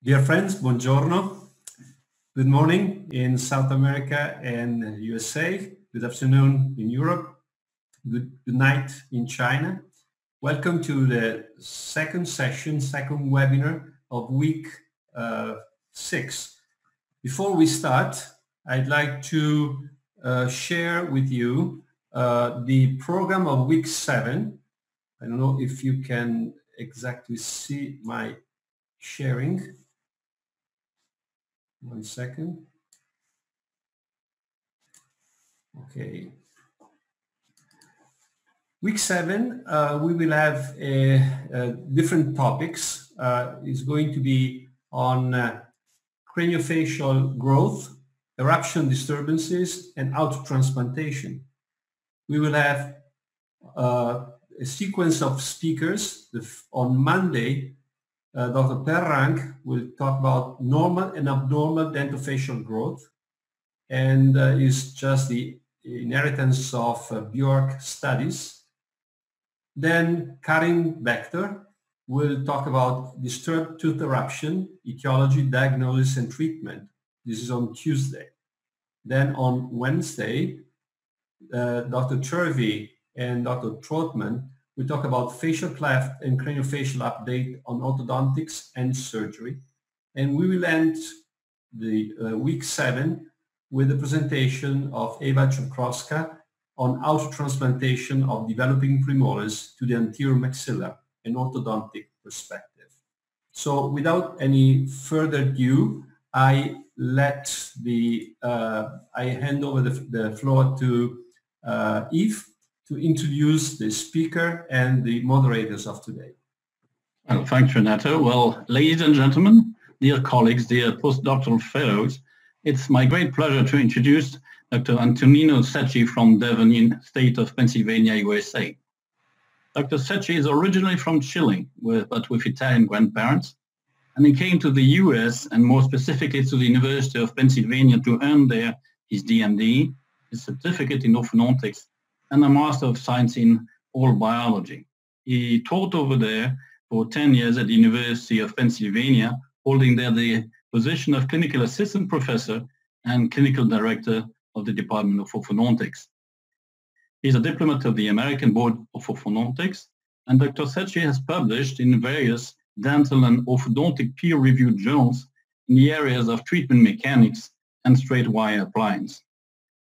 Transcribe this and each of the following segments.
Dear friends, buongiorno. Good morning in South America and USA. Good afternoon in Europe. Good night in China. Welcome to the second session, second webinar of week 6. Before we start, I'd like to share with you the program of week 7. I don't know if you can exactly see my sharing. 1 second. Okay. Week 7, we will have different topics. It's going to be on craniofacial growth, eruption disturbances, and autotransplantation. We will have a sequence of speakers. On Monday, Dr. Perrank will talk about normal and abnormal dentofacial growth, and is just the inheritance of Bjork studies. Then Karin Bechter will talk about disturbed tooth eruption, etiology, diagnosis, and treatment. This is on Tuesday. Then on Wednesday, Dr. Turvey and Dr. Trotman will talk about facial cleft and craniofacial update on orthodontics and surgery. And we will end the week 7 with a presentation of Eva Czukowska on autotransplantation of developing premolars to the anterior maxilla, an orthodontic perspective. So without any further ado, I hand over the floor to Yves to introduce the speaker and the moderators of today. Well, thanks, Renato. Well, ladies and gentlemen, dear colleagues, dear postdoctoral fellows, it's my great pleasure to introduce Dr. Antonino Secchi from Devon in the state of Pennsylvania, USA. Dr. Secchi is originally from Chile, but with Italian grandparents, and he came to the US and more specifically to the University of Pennsylvania to earn there his DMD, his certificate in orthodontics, and a Master of Science in Oral Biology. He taught over there for 10 years at the University of Pennsylvania, holding there the position of Clinical Assistant Professor and Clinical Director of the Department of Orthodontics. He's a diplomat of the American Board of Orthodontics, and Dr. Secchi has published in various dental and orthodontic peer-reviewed journals in the areas of treatment mechanics and straight wire appliance.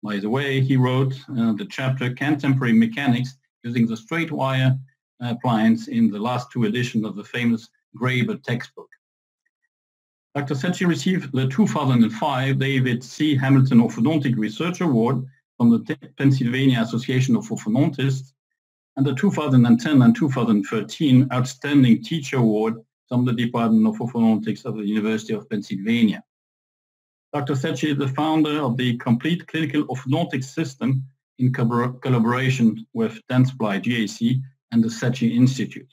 By the way, he wrote the chapter Contemporary Mechanics using the straight wire appliance in the last 2 editions of the famous Graeber textbook. Dr. Secchi received the 2005 David C. Hamilton Orthodontic Research Award from the Pennsylvania Association of Orthodontists and the 2010 and 2013 Outstanding Teacher Award from the Department of Orthodontics of the University of Pennsylvania. Dr. Secchi is the founder of the Complete Clinical Orthodontics System in collaboration with Dentsply GAC and the Secchi Institute.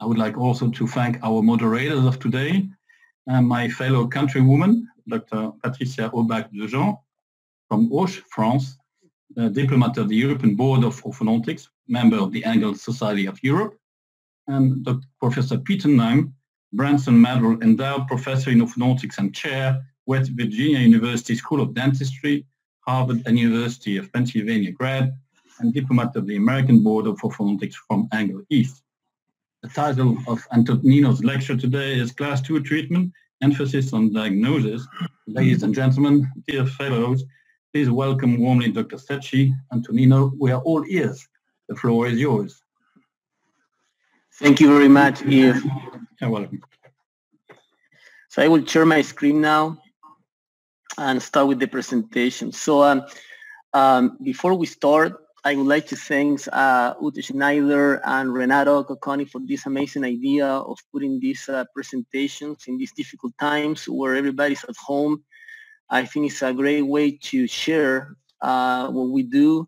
I would like also to thank our moderators of today, my fellow countrywoman, Dr. Patricia Aubach-Dejean from Auch, France, diplomat of the European Board of Orthodontics, member of the Angle Society of Europe, and Dr. Professor Peter Naim, Branson Medal Endowed Professor in Orthodontics and Chair, West Virginia University School of Dentistry, Harvard and University of Pennsylvania grad, and diplomat of the American Board of Orthodontics from Angle East. The title of Antonino's lecture today is Class 2 Treatment, Emphasis on Diagnosis. Ladies and gentlemen, dear fellows, please welcome warmly Dr. Secchi. Antonino, we are all ears. The floor is yours. Thank you very much, Yves. You're welcome. So I will share my screen now and start with the presentation. So before we start, I would like to thank Ute Schneider and Renato Cocconi for this amazing idea of putting these presentations in these difficult times where everybody's at home. I think it's a great way to share what we do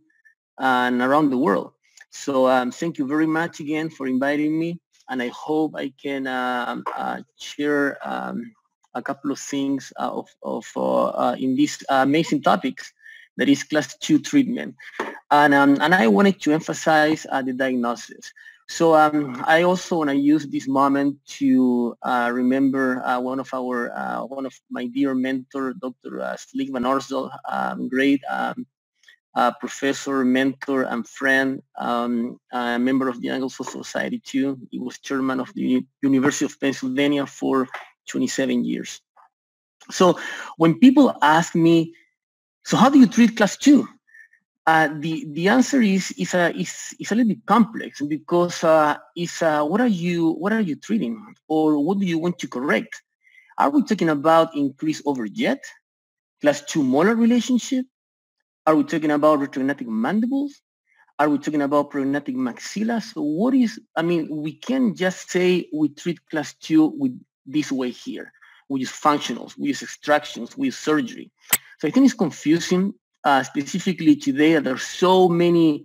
and around the world. So thank you very much again for inviting me, and I hope I can share a couple of things in these amazing topics that is class 2 treatment. And I wanted to emphasize the diagnosis. So I also want to use this moment to remember one of my dear mentor, Dr. Slik van Arsdal, great professor, mentor, and friend, a member of the Anglo-Saxon Society too. He was chairman of the University of Pennsylvania for 27 years. So when people ask me, so how do you treat class 2? The answer is a little bit complex, because what are you treating, or what do you want to correct? Are we talking about increased overjet, class 2 molar relationship? Are we talking about retrognatic mandibles? Are we talking about prognatic maxilla? So we can't just say we treat class 2 with this way here. We use functionals, we use extractions, we use surgery. So I think it's confusing, specifically today. There are so many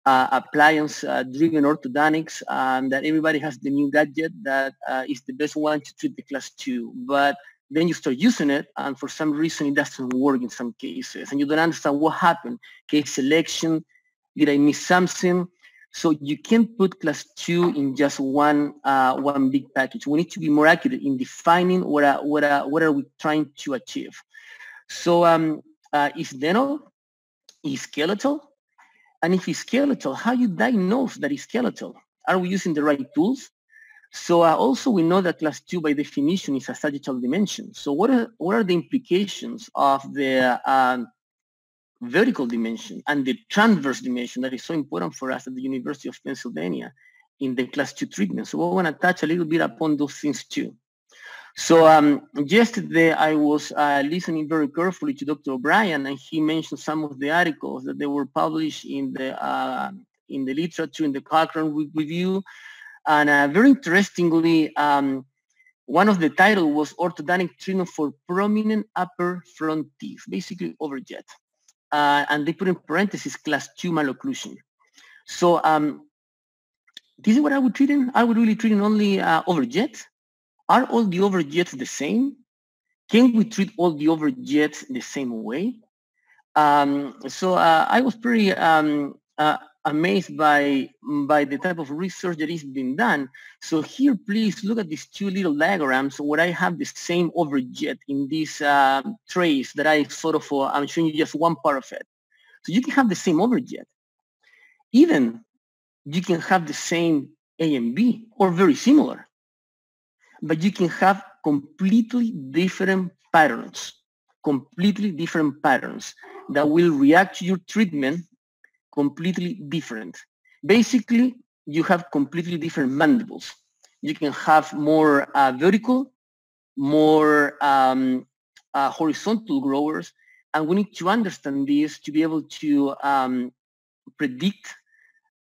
appliance-driven orthodontics that everybody has the new gadget that is the best one to treat the class 2. But then you start using it, and for some reason it doesn't work in some cases, and you don't understand what happened. Case selection, did I miss something? So you can't put class 2 in just one big package. We need to be more accurate in defining what are we trying to achieve. So is dental, is skeletal? And if it's skeletal, how you diagnose that it's skeletal? Are we using the right tools? So also we know that class 2 by definition is a sagittal dimension. So what are the implications of the vertical dimension and the transverse dimension that is so important for us at the University of Pennsylvania in the class 2 treatment? So I want to touch a little bit upon those things too. So yesterday I was listening very carefully to Dr. O'Brien, and he mentioned some of the articles that they were published in the literature, in the Cochrane Review. And very interestingly, one of the titles was Orthodontic Treatment for Prominent Upper Front Teeth, basically overjet. And they put in parentheses class 2 malocclusion. So this is what I would treat in. I would really treat in only overjet. Are all the overjets the same? Can we treat all the overjets the same way? So I was pretty amazed by the type of research that is being done. So here, please look at these two little diagrams where I have the same overjet in these trays that I sort of, I'm showing you just one part of it. So you can have the same overjet. Even you can have the same A and B or very similar, but you can have completely different patterns that will react to your treatment completely different. Basically, you have completely different mandibles. You can have more vertical, more horizontal growers, and we need to understand this to be able to predict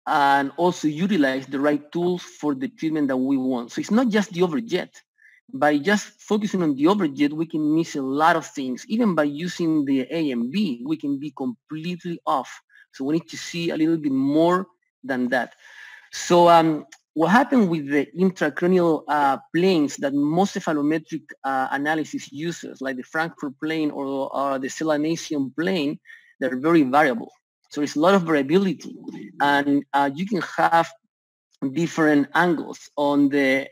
and also utilize the right tools for the treatment that we want. So it's not just the overjet. By just focusing on the overjet, we can miss a lot of things. Even by using the A and B, we can be completely off. So we need to see a little bit more than that. So what happened with the intracranial planes that most cephalometric analysis uses, like the Frankfurt plane or the Selanesian plane, they're very variable. So there's a lot of variability, and you can have different angles on the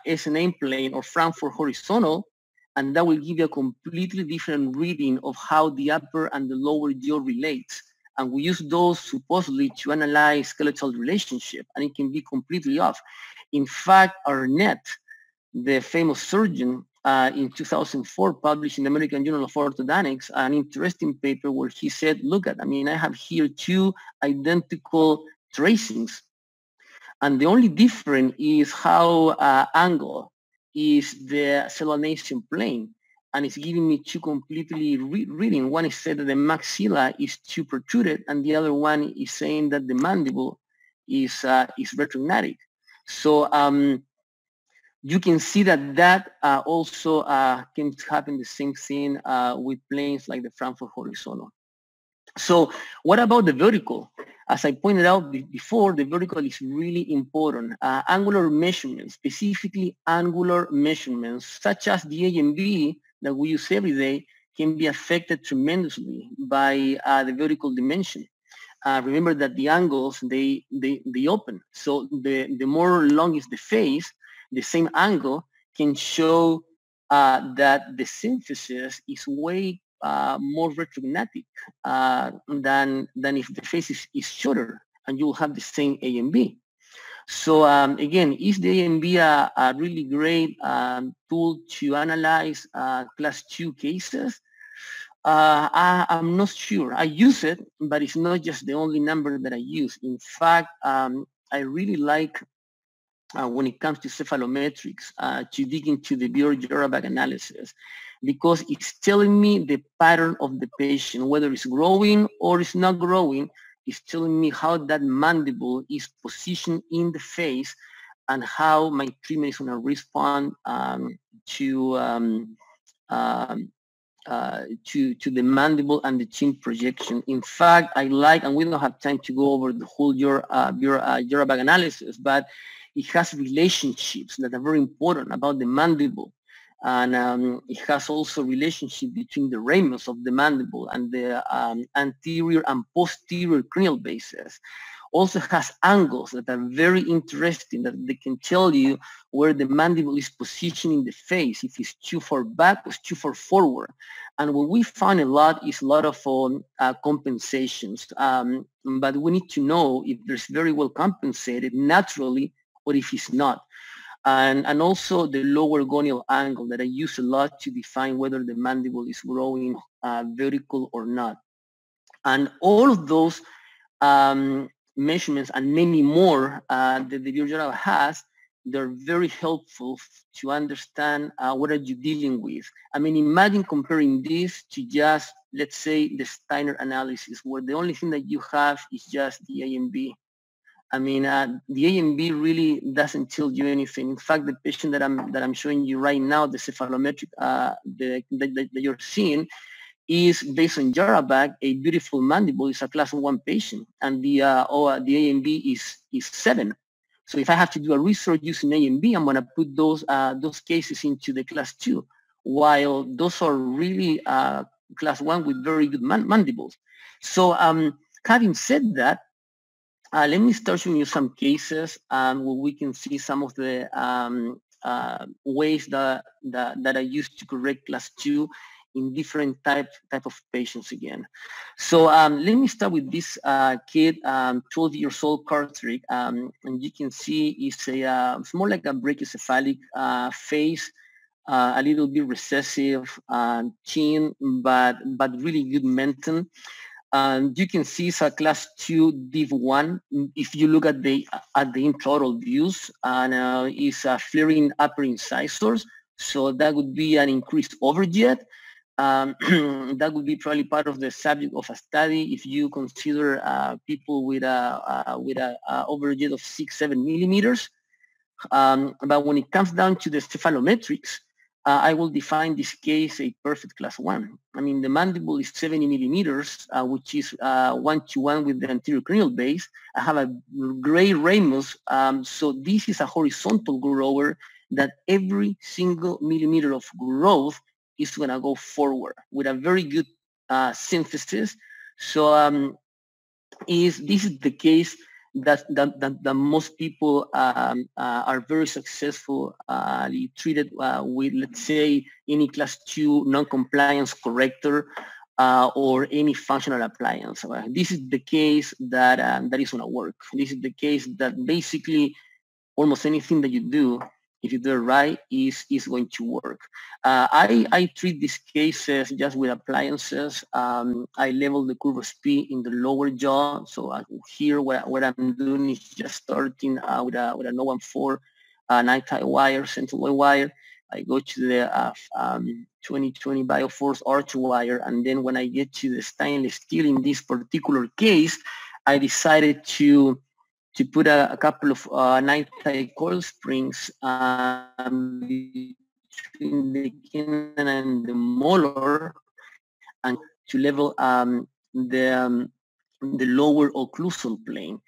SNA plane or Frankfurt horizontal, and that will give you a completely different reading of how the upper and the lower jaw relates. And we use those supposedly to analyze skeletal relationship, and it can be completely off. In fact, Arnett, the famous surgeon, in 2004 published in the American Journal of Orthodontics an interesting paper where he said, look at, I have here two identical tracings, and the only difference is how angle is the Selanesian plane, and it's giving me two completely reading. One is said that the maxilla is too protruded, and the other one is saying that the mandible is retrognatic. So you can see that also can happen the same thing with planes like the Frankfurt horizontal. So what about the vertical? As I pointed out before, the vertical is really important. Angular measurements, specifically angular measurements, such as the A and B that we use every day, can be affected tremendously by the vertical dimension. remember that the angles, they open. So the more long is the face, the same angle can show that the synthesis is way more retrognatic than if the face is shorter, and you will have the same A and B. So again, is the A and B a really great tool to analyze class 2 cases? I'm not sure. I use it, but it's not just the only number that I use. In fact, I really like when it comes to cephalometrics to dig into the Bureau-Jarabag analysis, because it's telling me the pattern of the patient, whether it's growing or it's not growing. It's telling me how that mandible is positioned in the face and how my treatment is going to respond to the mandible and the chin projection. In fact, I like, and we don't have time to go over the whole Jarabag analysis, but it has relationships that are very important about the mandible. And it has also relationship between the ramus of the mandible and the anterior and posterior cranial bases. Also has angles that are very interesting, that they can tell you where the mandible is positioned in the face, if it's too far back or too far forward. And what we find a lot is a lot of compensations. But we need to know if there's very well compensated naturally or if it's not. And also the lower gonial angle that I use a lot to define whether the mandible is growing vertical or not. And all of those measurements and many more that the Bureau has, they're very helpful to understand what are you dealing with. I mean, imagine comparing this to just, let's say, the Steiner analysis, where the only thing that you have is just the A and B. I mean, the A and B really doesn't tell you anything. In fact, the patient that I'm showing you right now, the cephalometric that you're seeing, is based on Jarabag, a beautiful mandible. Is a class 1 patient, and the A and B is 7. So if I have to do a research using A and B, I'm going to put those cases into the class 2, while those are really class 1 with very good mandibles. So having said that, let me start showing you some cases where we can see some of the ways that I use to correct class 2 in different type of patients again. So let me start with this kid, 12 years old, cartric, and you can see it's more like a brachycephalic face, a little bit recessive chin, but really good menton. You can see it's a class 2 div 1 if you look at the intraoral views, and it's a flaring upper incisors, so that would be an increased overjet. That would be probably part of the subject of a study if you consider people with a overjet of 6-7 millimeters. But when it comes down to the cephalometrics, I will define this case a perfect class 1. I mean, the mandible is 70 millimeters, which is 1-to-1 with the anterior cranial base. I have a gray ramus, so this is a horizontal grower that every single millimeter of growth is going to go forward with a very good synthesis. So this is the case that most people are very successfully treated with, let's say, any class 2 non-compliance corrector or any functional appliance. This is the case that is going to work. This is the case that basically almost anything that you do, if you do it right, is going to work. I treat these cases just with appliances. I level the curve of P in the lower jaw. So here what I'm doing is just starting with a 014 night-tie wire, central wire. I go to the 2020 Bioforce arch wire, and then when I get to the stainless steel in this particular case, I decided to put a couple of night-tie coil springs between the canine and the molar, and to level the lower occlusal plane.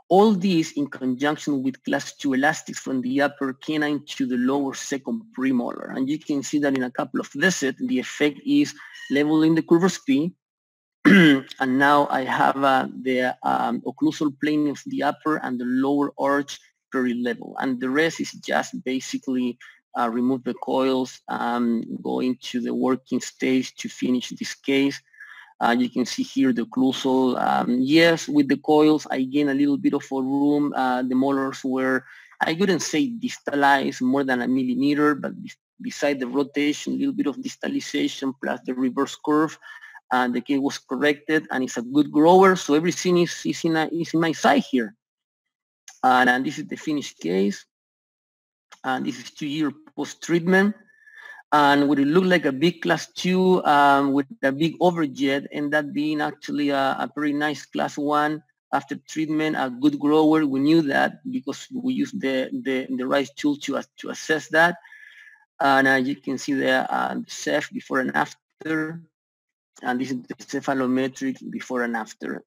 All these in conjunction with class 2 elastics from the upper canine to the lower second premolar. And you can see that in a couple of visits, the effect is leveling the curve of P, and now I have the occlusal plane of the upper and the lower arch very level, and the rest is just basically remove the coils, go into the working stage to finish this case. You can see here the occlusal. Yes, with the coils, I gain a little bit of a room. The molars were, I wouldn't say distalized more than 1 millimeter, but beside the rotation, a little bit of distalization plus the reverse curve. And the case was corrected, and it's a good grower. So everything is in my side here. And this is the finished case. And this is 2-year post-treatment. And would it look like a big class 2 with a big overjet, and that being actually a very nice class 1 after treatment, a good grower. We knew that because we used the right tool to assess that. And you can see the CEF before and after. And this is the cephalometric before and after,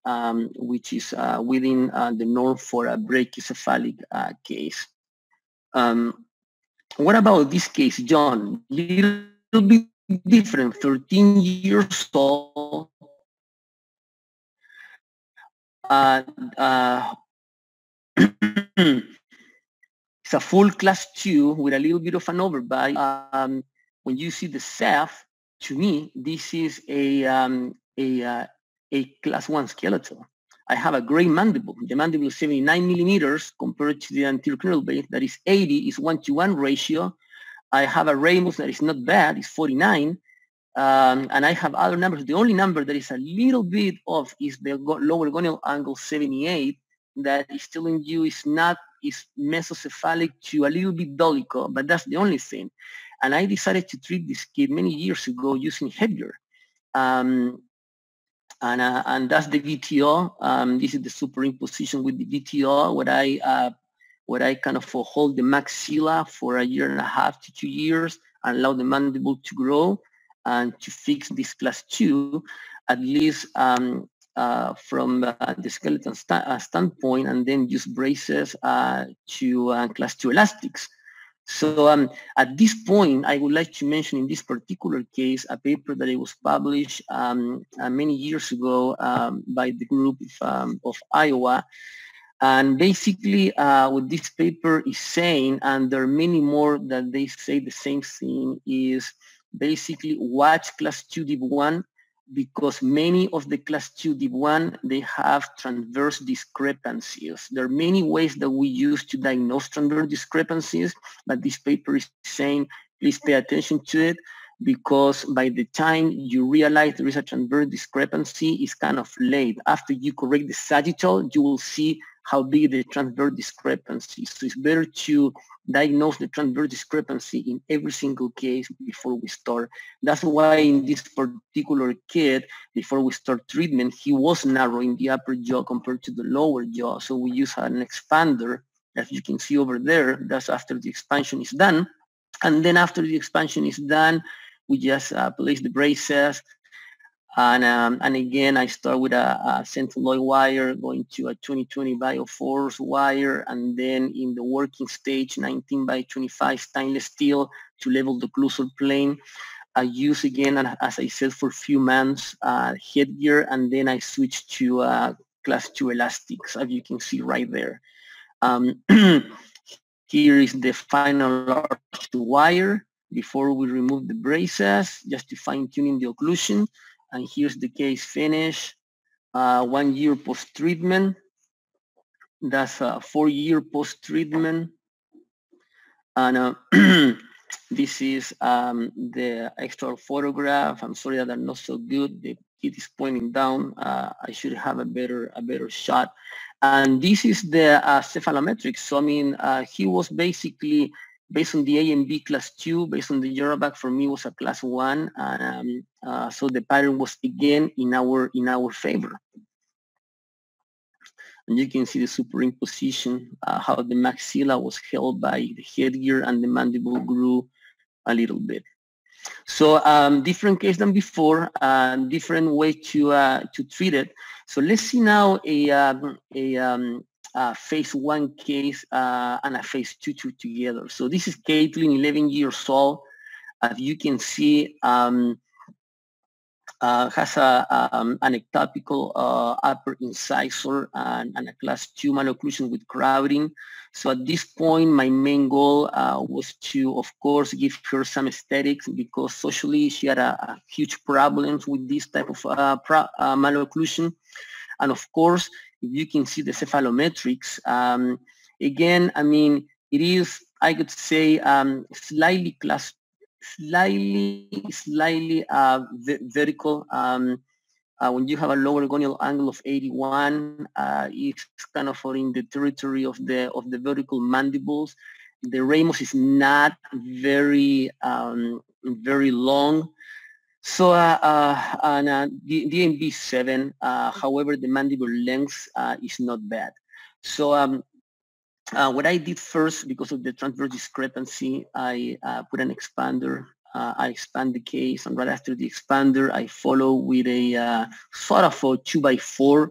which is within the norm for a brachycephalic case. What about this case, John? Little bit different, 13 years old. It's a full class 2 with a little bit of an overbite. When you see the CEF, to me, this is a class 1 skeletal. I have a great mandible. The mandible is 79 millimeters compared to the anterior cranial base that is 80, is 1-to-1 ratio. I have a ramus that is not bad, it's 49. And I have other numbers. The only number that is a little bit off is the lower gonial angle 78, that is telling you is mesocephalic to a little bit dolicho, but that's the only thing. And I decided to treat this kid many years ago using headgear. And that's the VTO. This is the superimposition with the VTO, where I kind of hold the maxilla for 1.5 to 2 years and allow the mandible to grow and to fix this class 2, at least from the skeleton standpoint, and then use braces to class 2 elastics. So at this point, I would like to mention in this particular case a paper that it was published many years ago by the group of Iowa. And basically what this paper is saying, and there are many more that they say the same thing, is basically watch class 2 deep 1, because many of the class 2 deep 1, they have transverse discrepancies. There are many ways that we use to diagnose transverse discrepancies, but this paper is saying, please pay attention to it, because by the time you realize there is a transverse discrepancy, it's kind of late. After you correct the sagittal, you will see how big the transverse discrepancy is. So it's better to diagnose the transverse discrepancy in every single case before we start. That's why in this particular kid, before we start treatment, he was narrow in the upper jaw compared to the lower jaw. So we use an expander, as you can see over there. That's after the expansion is done. And then after the expansion is done, we just place the braces. And again, I start with a centraloid wire going to a 2020 Bioforce wire, and then in the working stage, 19 by 25 stainless steel to level the occlusal plane. I use again, as I said, for a few months, headgear, and then I switch to class 2 elastics, as you can see right there. Here is the final arch wire before we remove the braces, just to fine tuning the occlusion. And here's the case finish, 1 year post-treatment. That's a 4-year post-treatment. And this is the extra photograph. I'm sorry that I'm not so good. The kid is pointing down. I should have a better shot. And this is the cephalometrics. So I mean, he was basically, based on the A and B class 2, based on the Euroback, for me was a class 1. So the pattern was again in our favor. And you can see the superimposition, how the maxilla was held by the headgear and the mandible grew a little bit. So different case than before, different way to treat it. So let's see now a phase 1 case and a phase 2 together. So this is Caitlin, 11 years old. As you can see, has an ectopical upper incisor and a class 2 malocclusion with crowding. So at this point, my main goal was to, of course, give her some aesthetics, because socially she had a huge problems with this type of malocclusion. And of course, if you can see the cephalometrics, again, I mean, it is, I could say, slightly vertical. When you have a lower gonial angle of 81, it's kind of in the territory of the vertical mandibles. The ramus is not very very long. So the DMB7, however, the mandible length is not bad. So what I did first, because of the transverse discrepancy, I put an expander. I expand the case, and right after the expander, I follow with a sort of a 2x4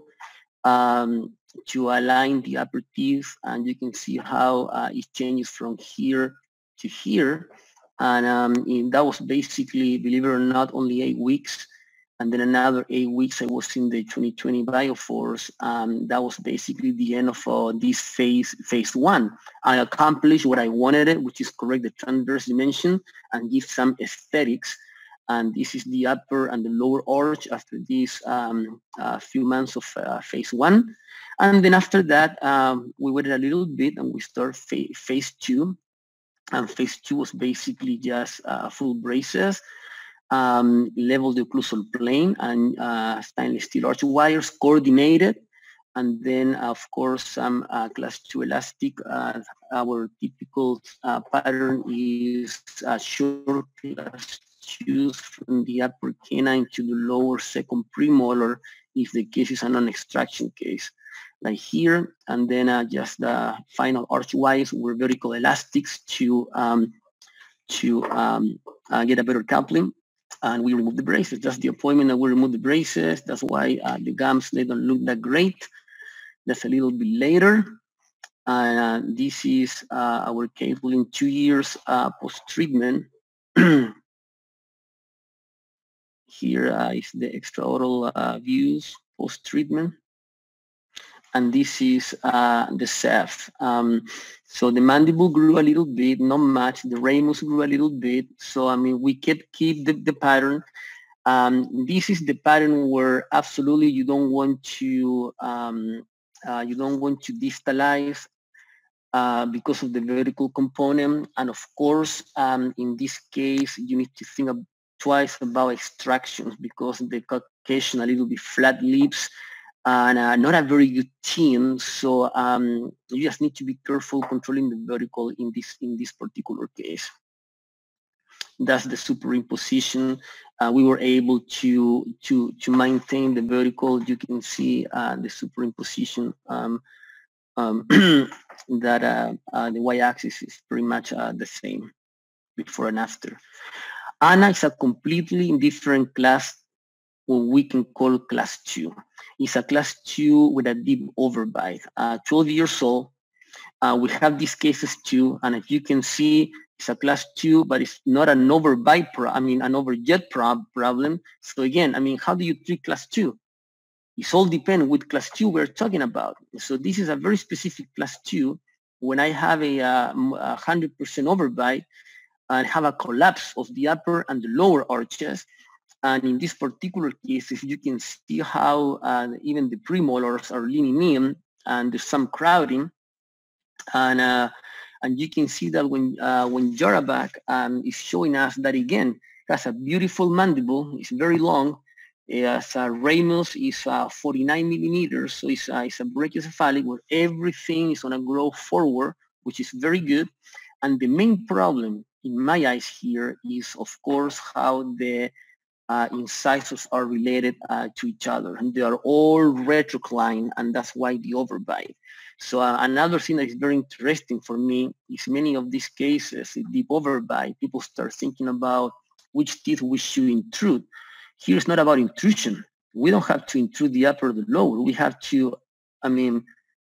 to align the upper teeth, and you can see how it changes from here to here. And that was basically, believe it or not, only 8 weeks. And then another 8 weeks, I was in the 2020 Bioforce. That was basically the end of this phase 1. I accomplished what I wanted, which is correct the transverse dimension and give some aesthetics. And this is the upper and the lower arch after these few months of phase 1. And then after that, we waited a little bit and we start phase 2. And phase 2 was basically just full braces, level the occlusal plane, and stainless steel arch wires coordinated. And then, of course, some class 2 elastic. Our typical pattern is short class 2s from the upper canine to the lower second premolar if the case is a non-extraction case, like here. And then just the final arch wires were vertical elastics to get a better coupling. And we remove the braces. That's the appointment that we remove the braces. That's why the gums, they don't look that great. That's a little bit later. And this is our case within 2 years post-treatment. Here is the extraoral views post-treatment. And this is the Ceph. So the mandible grew a little bit, not much. The ramus grew a little bit. So I mean, we could keep the pattern. This is the pattern where absolutely you don't want to distalize because of the vertical component. And of course, in this case, you need to think twice about extractions because the Caucasian a little bit flat lips. And not a very good team, so you just need to be careful controlling the vertical in this particular case. That's the superimposition. We were able to maintain the vertical. You can see the superimposition that the y-axis is pretty much the same before and after. Anna is a completely different class, what we can call class 2. It's a class 2 with a deep overbite. 12 years old. We have these cases too, and if you can see, it's a class 2, but it's not an overbite an overjet problem. So again, I mean, how do you treat class 2? It's all depends which class 2 we're talking about. So this is a very specific class 2. When I have a 100% overbite and have a collapse of the upper and the lower arches, and in this particular case, if you can see how even the premolars are leaning in, and there's some crowding, and you can see that when Jarabak is showing us that again has a beautiful mandible, it's very long. As ramus is 49 millimeters, so it's a brachiocephalic where everything is gonna grow forward, which is very good. And the main problem in my eyes here is, of course, how the incisors are related to each other, and they are all retroclined, and that's why the overbite. So another thing that is very interesting for me is many of these cases, deep overbite, people start thinking about which teeth we should intrude. Here it's not about intrusion. We don't have to intrude the upper or the lower. We have to,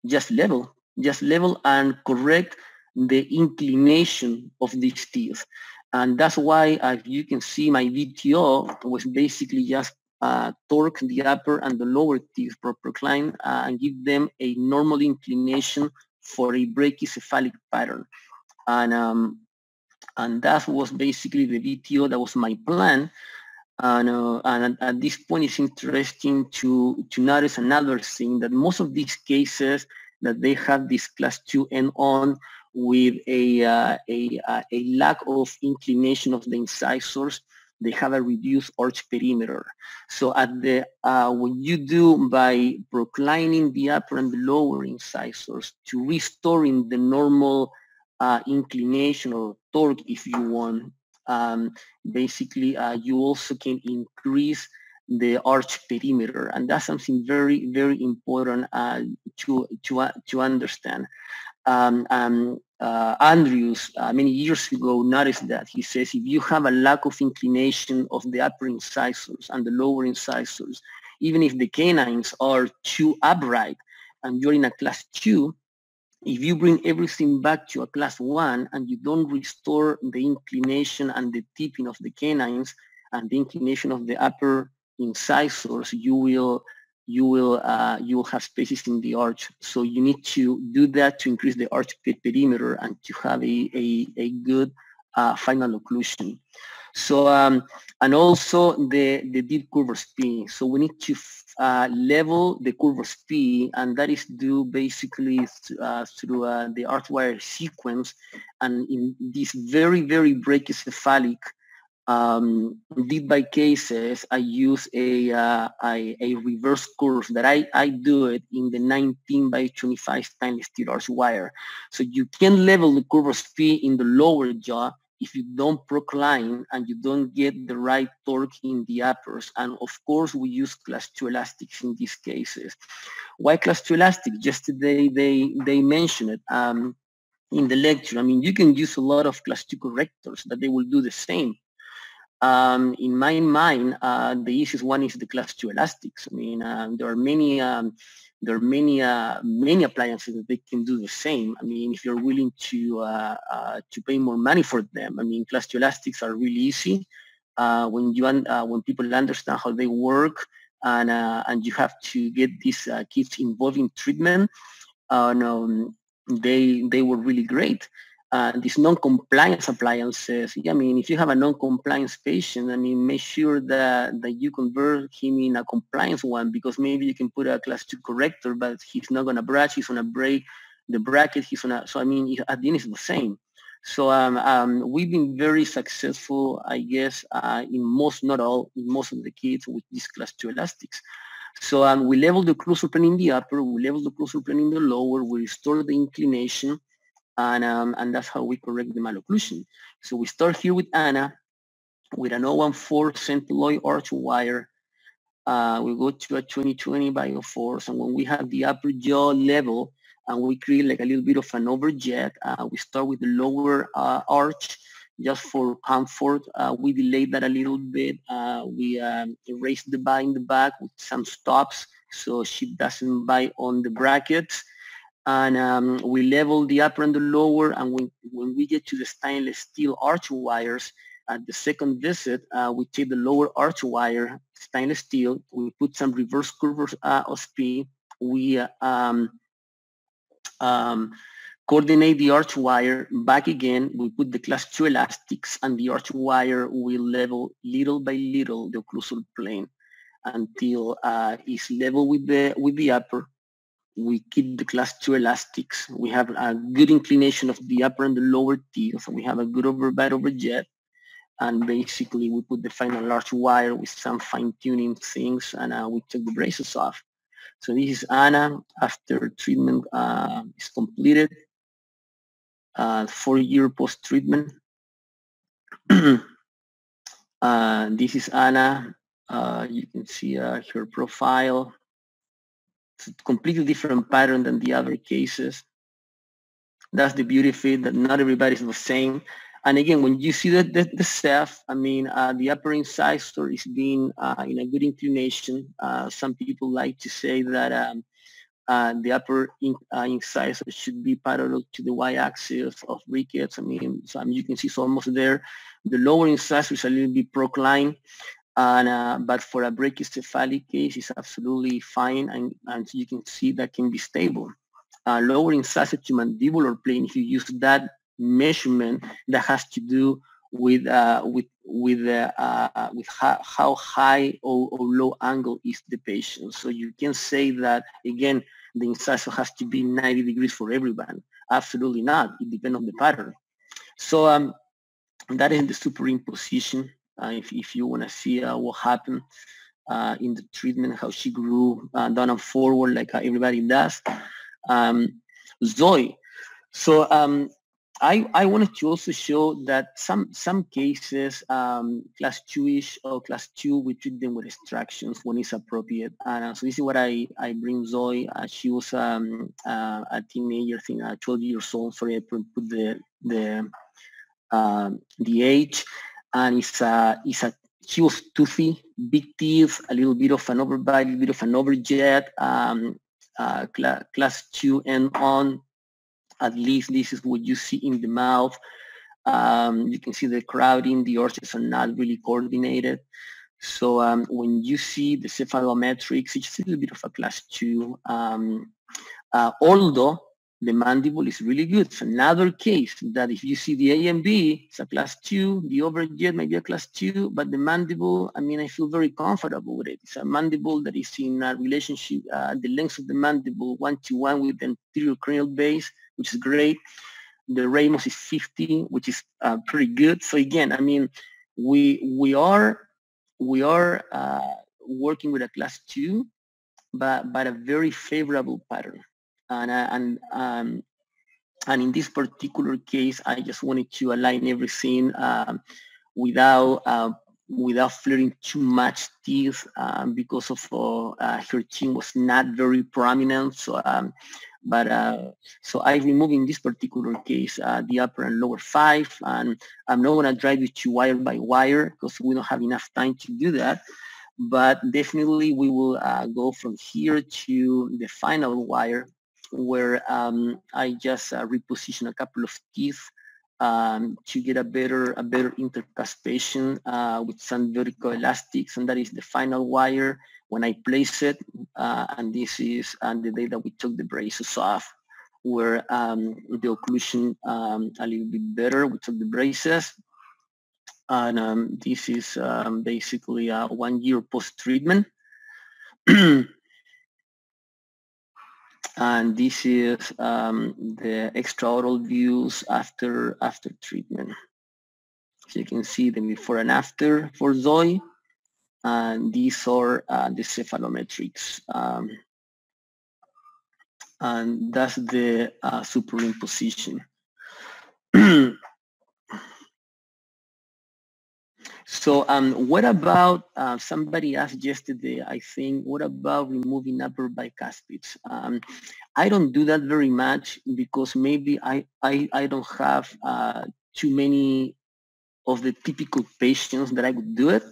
just level and correct the inclination of these teeth. And that's why, as you can see, my VTO was basically just torque the upper and the lower teeth procline and give them a normal inclination for a brachycephalic pattern. And that was basically the VTO. That was my plan. And at this point, it's interesting to notice another thing, that most of these cases that they have this class 2 end on with a lack of inclination of the incisors, they have a reduced arch perimeter. So at the what you do by proclining the upper and the lower incisors to restoring the normal inclination or torque, if you want, basically you also can increase the arch perimeter, and that's something very, very important to understand. Andrews many years ago noticed that. He says if you have a lack of inclination of the upper incisors and the lower incisors, even if the canines are too upright and you're in a class 2, if you bring everything back to a class 1 and you don't restore the inclination and the tipping of the canines and the inclination of the upper incisors, you will have spaces in the arch. So you need to do that to increase the arch perimeter and to have a good final occlusion. So and also the deep curvus P. So we need to level the curvus P, and that is due basically through the arch wire sequence. And in these very, very brachycephalic deep by cases, I use a reverse curve that I do it in the 19 by 25 stainless steel arch wire. So you can level the curvus P in the lower jaw if you don't procline and you don't get the right torque in the uppers. And of course, we use class 2 elastics in these cases. Why class 2 elastic? Yesterday they mentioned it in the lecture. I mean, you can use a lot of class 2 correctors that they will do the same. In my mind, the easiest one is the class 2 elastics. I mean, there are many appliances that they can do the same. I mean, if you're willing to pay more money for them. I mean, class 2 elastics are really easy when people understand how they work, and you have to get these kids involved in treatment. They were really great. These non-compliance appliances, I mean, if you have a non-compliance patient, I mean, make sure that you convert him in a compliance one, because maybe you can put a class 2 corrector, but he's not going to brush, he's going to break the bracket, so I mean, at the end it's the same. So we've been very successful, I guess, in most, not all, in most of the kids with these class 2 elastics. So we level the occlusal plane in the upper, we level the occlusal plane in the lower, we restore the inclination, and that's how we correct the malocclusion. So we start here with Anna with an 014 centilloid arch wire. We go to a 2020 bioforce, and when we have the upper jaw level and we create like a little bit of an overjet, we start with the lower arch just for comfort. We delay that a little bit. We erase the bite in the back with some stops so she doesn't bite on the brackets. And we level the upper and the lower, and when we get to the stainless steel arch wires, at the second visit, we take the lower arch wire, stainless steel, we put some reverse curves of P, we coordinate the arch wire back again, we put the class 2 elastics, and the arch wire will level little by little the occlusal plane until it's level with the upper. We keep the class 2 elastics. We have a good inclination of the upper and the lower teeth. We have a good overbite overjet. And basically, we put the final arch wire with some fine-tuning things, and we took the braces off. So this is Anna after treatment is completed, 4-year post-treatment. This is Anna. You can see her profile. It's a completely different pattern than the other cases. That's the beauty of it, that not everybody's the same. And again, when you see the self, I mean, the upper incisor is being in a good inclination. Some people like to say that the upper incisor should be parallel to the y-axis of rickets. I mean, you can see it's almost there. The lower incisor is a little bit proclined. And but for a brachycephalic case, it's absolutely fine, and you can see that can be stable. Lowering sacciomandibular plane, if you use that measurement, that has to do with how high or low angle is the patient. So you can say that again, the incisor has to be 90 degrees for everyone. Absolutely not. It depends on the pattern. So that is the superimposition. If you want to see what happened in the treatment, how she grew down and forward like everybody does. Zoe. So I wanted to also show that some cases, class 2-ish or class 2, we treat them with extractions when it's appropriate. And so this is what I bring Zoe. She was a teenager, I think 12 years old. Sorry, I put the age. And she was toothy, big teeth, a little bit of an overbite, a little bit of an overjet, class 2 and on. At least this is what you see in the mouth. You can see the crowding, the arches are not really coordinated. So when you see the cephalometrics, it's a little bit of a class 2. Although the mandible is really good. It's another case that if you see the A and B, it's a class 2, the overjet may be a class 2, but the mandible, I mean, I feel very comfortable with it. It's a mandible that is in a relationship, the length of the mandible 1-to-1 with the anterior cranial base, which is great. The Ramos is 50, which is pretty good. So again, I mean, we are working with a class 2, but a very favorable pattern. And in this particular case, I just wanted to align everything without flaring too much teeth because of her chin was not very prominent. So, so I remove in this particular case the upper and lower 5, and I'm not gonna drive you to wire by wire because we don't have enough time to do that. But definitely we will go from here to the final wire, where I just reposition a couple of teeth to get a better intercuspation with some vertical elastics, and that is the final wire when I place it. And this is the day that we took the braces off, where the occlusion a little bit better. We took the braces, and this is basically 1 year post-treatment. And this is the extraoral views after treatment. So you can see the before and after for Zoe, and these are the cephalometrics. And that's the superimposition. So what about, somebody asked yesterday, I think, what about removing upper bicuspids? I don't do that very much because maybe I don't have too many of the typical patients that I would do it.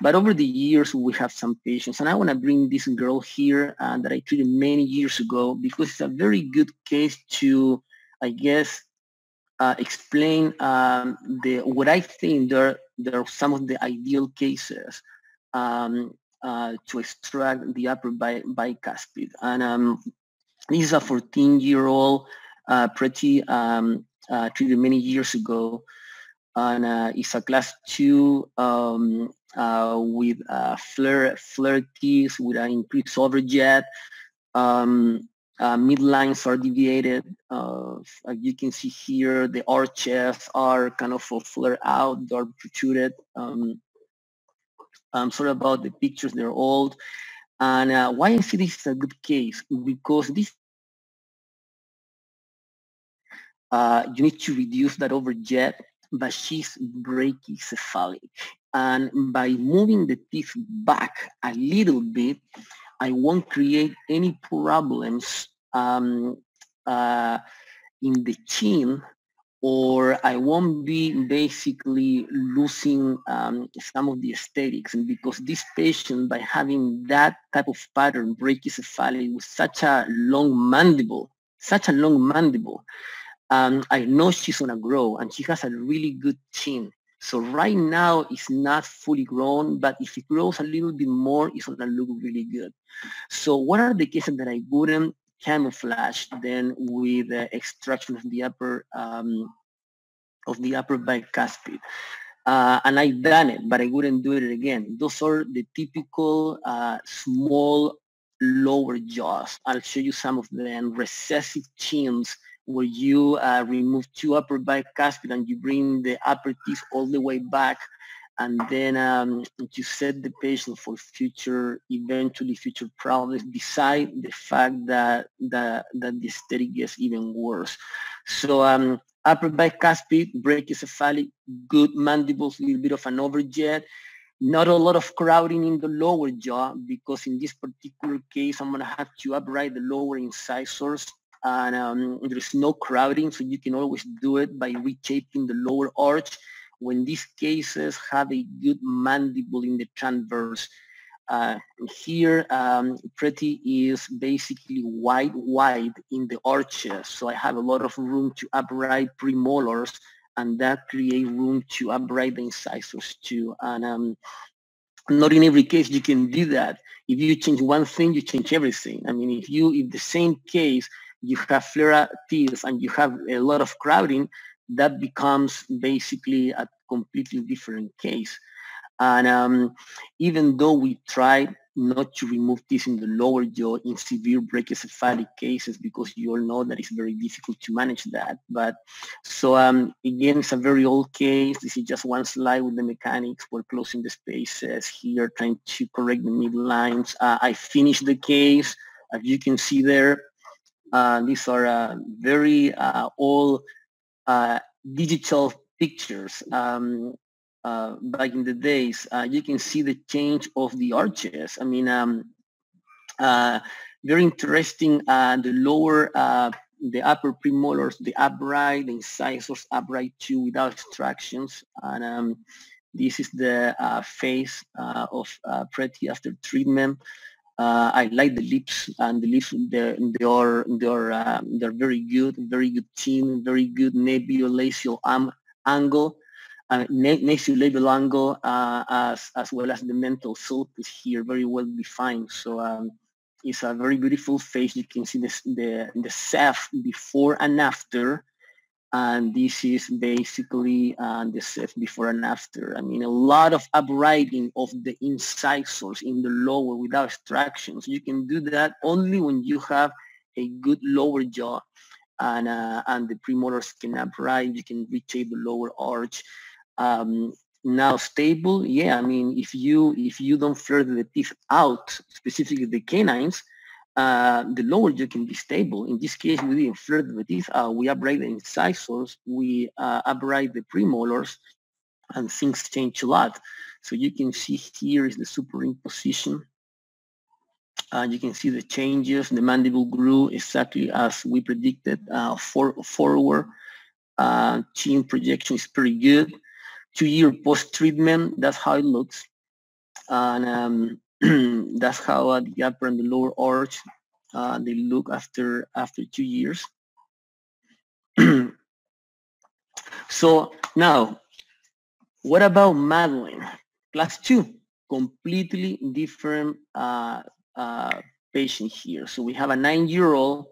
But over the years, we have some patients. And I want to bring this girl here that I treated many years ago because it's a very good case to, I guess, explain what I think there are some of the ideal cases to extract the upper bicuspid. And this is a 14-year-old, pretty treated many years ago, and it's a class 2 with flare teeth with an increased overjet. Midlines are deviated. You can see here the arches are kind of flare out, they're protruded. Sorry about the pictures, they're old. And why I see this is a good case, because this you need to reduce that overjet, but she's brachycephalic. And by moving the teeth back a little bit, I won't create any problems in the chin, or I won't be basically losing some of the aesthetics. And because this patient, by having that type of pattern, brachycephalic, with such a long mandible, I know she's gonna grow, and she has a really good chin. So right now it's not fully grown, but if it grows a little bit more, it's gonna look really good. So what are the cases that I wouldn't camouflage then with the extraction of the upper bicuspid? And I've done it, but I wouldn't do it again. Those are the typical small lower jaws. I'll show you some of them. Recessive chins, where you remove two upper bicuspid and you bring the upper teeth all the way back, and then you set the patient for eventually future problems, beside the fact that the aesthetic gets even worse. So upper bicuspid, brachiocephalic, good mandibles, a little bit of an overjet. Not a lot of crowding in the lower jaw, because in this particular case, I'm gonna have to upright the lower incisors, and there's no crowding, so you can always do it by reshaping the lower arch. When these cases have a good mandible in the transverse. Here, Pretty is basically wide in the arches, so I have a lot of room to upright premolars, and that creates room to upright the incisors too. And not in every case you can do that. If you change one thing, you change everything. I mean, if the same case you have flare teeth and you have a lot of crowding, that becomes basically a completely different case. And even though we tried not to remove this in the lower jaw in severe brachiocephalic cases, because you all know that it's very difficult to manage that. But so again, it's a very old case. This is just one slide with the mechanics. We're closing the spaces here, trying to correct the midlines. I finished the case, as you can see there. These are very old digital pictures. Back in the days, you can see the change of the arches. I mean, very interesting. The lower, the upper premolars, the upright, the incisors upright too, without extractions. And this is the face of Pretty after treatment. I like the lips, and the lips they're very good chin, very good naviolabial angle. Nasolabial angle, as well as the mental sulcus here, very well defined. So it's a very beautiful face. You can see the Ceph before and after, and this is basically the Ceph before and after. I mean, a lot of uprighting of the incisors in the lower without extractions. You can do that only when you have a good lower jaw, and the premolars can upright. You can reshape the lower arch. Now stable, yeah. I mean, if you don't flare the teeth out, specifically the canines, the lower jaw can be stable. In this case, we didn't flare the teeth out. We upright the incisors, we upright the premolars, and things change a lot. So you can see here is the superimposition. You can see the changes. The mandible grew exactly as we predicted. Forward, chin projection is pretty good. 2-year post-treatment, that's how it looks. And that's how the upper and the lower arch, they look after 2 years. So now, what about Madeline? Class 2, completely different patient here. So we have a 9-year-old,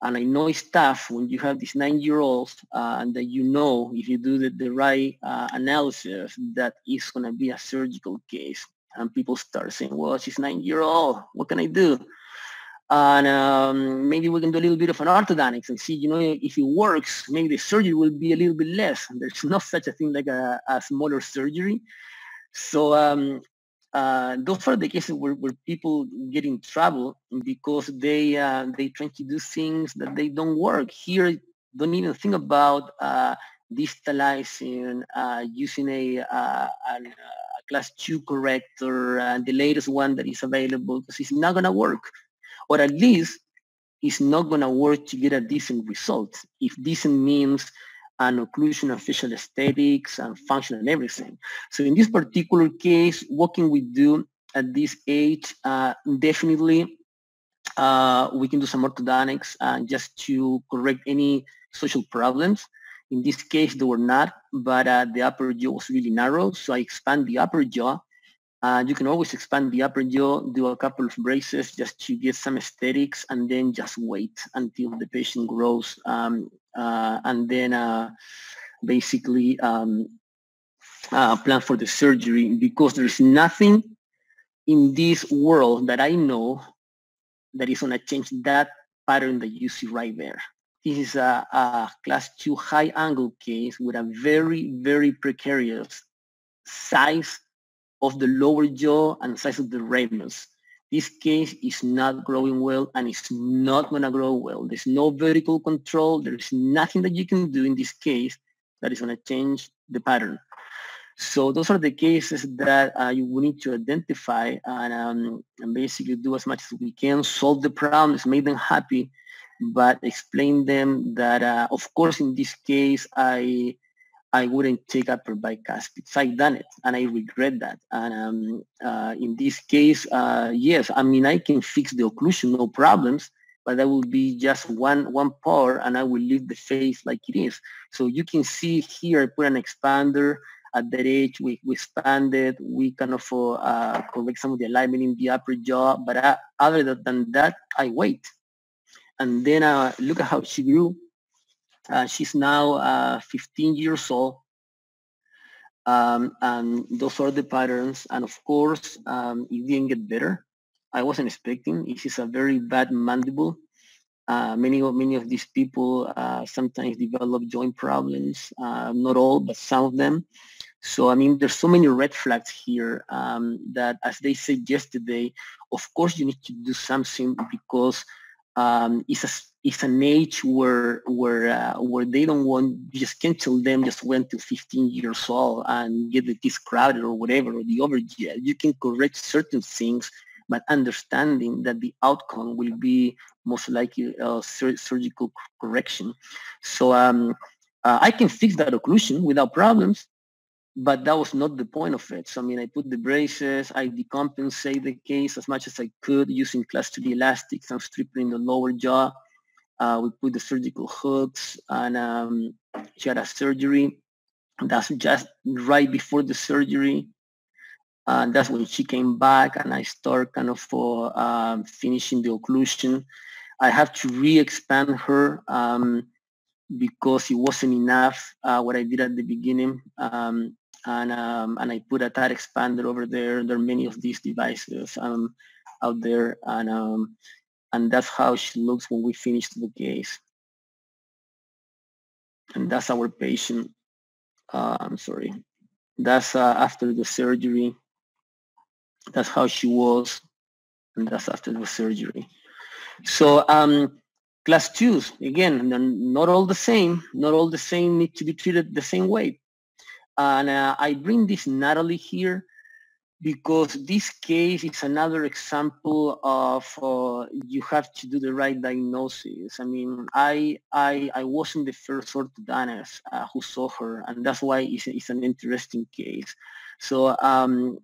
and I know it's tough when you have these 9-year-olds, and that you know, if you do the right analysis, that is going to be a surgical case. And people start saying, well, she's 9-year-old, what can I do? And maybe we can do a little bit of an orthodontics and see, you know, if it works, maybe the surgery will be a little bit less. There's not such a thing like a smaller surgery. So those are the cases where people get in trouble because they try to do things that they don't work. Here, don't even think about distalizing, using a class 2 corrector, the latest one that is available, because it's not going to work. Or at least it's not going to work to get a decent result. If decent means an occlusion of facial aesthetics and function and everything. So in this particular case, what can we do at this age? Definitely, we can do some orthodontics just to correct any social problems. In this case, they were not, but the upper jaw was really narrow, so I expand the upper jaw. You can always expand the upper jaw, do a couple of braces just to get some aesthetics, and then just wait until the patient grows, and then basically plan for the surgery, because there is nothing in this world that I know that is going to change that pattern that you see right there. This is a class 2 high angle case with a very, very precarious size of the lower jaw and size of the ramus. This case is not growing well, and it's not going to grow well. There's no vertical control. There's nothing that you can do in this case that is going to change the pattern. So those are the cases that you will need to identify and basically do as much as we can, solve the problems, make them happy, but explain them that, of course, in this case, I wouldn't take upper bicuspids. I've done it, and I regret that. And in this case, yes, I mean, I can fix the occlusion, no problems, but that will be just one part, and I will leave the face like it is. So you can see here, I put an expander. At that age, we expanded, we kind of correct some of the alignment in the upper jaw, but other than that, I wait. And then look at how she grew. She's now 15 years old, and those are the patterns. And of course, it didn't get better. I wasn't expecting. This is a very bad mandible. Many of these people sometimes develop joint problems. Not all, but some of them. So, I mean, there's so many red flags here that, as they said yesterday, of course you need to do something, because it's an age where they don't want, you just can't tell them just wait till 15 years old and get the teeth crowded or whatever, or the overjet. You can correct certain things, but understanding that the outcome will be most likely surgical correction. So I can fix that occlusion without problems, but that was not the point of it. So, I mean, I put the braces, I decompensate the case as much as I could using class 3 elastics and stripping the lower jaw. We put the surgical hooks, and she had a surgery. That's just right before the surgery. And that's when she came back, and I started kind of finishing the occlusion. I have to re-expand her because it wasn't enough what I did at the beginning. And I put a tight expander over there. There are many of these devices out there, and that's how she looks when we finish the case. And that's our patient. I'm sorry. That's after the surgery. That's how she was, and that's after the surgery. So class 2s, again, they're not all the same. Not all the same need to be treated the same way. And I bring this Natalie here because this case is another example of you have to do the right diagnosis. I mean, I wasn't the first orthodontist who saw her, and that's why it's an interesting case. So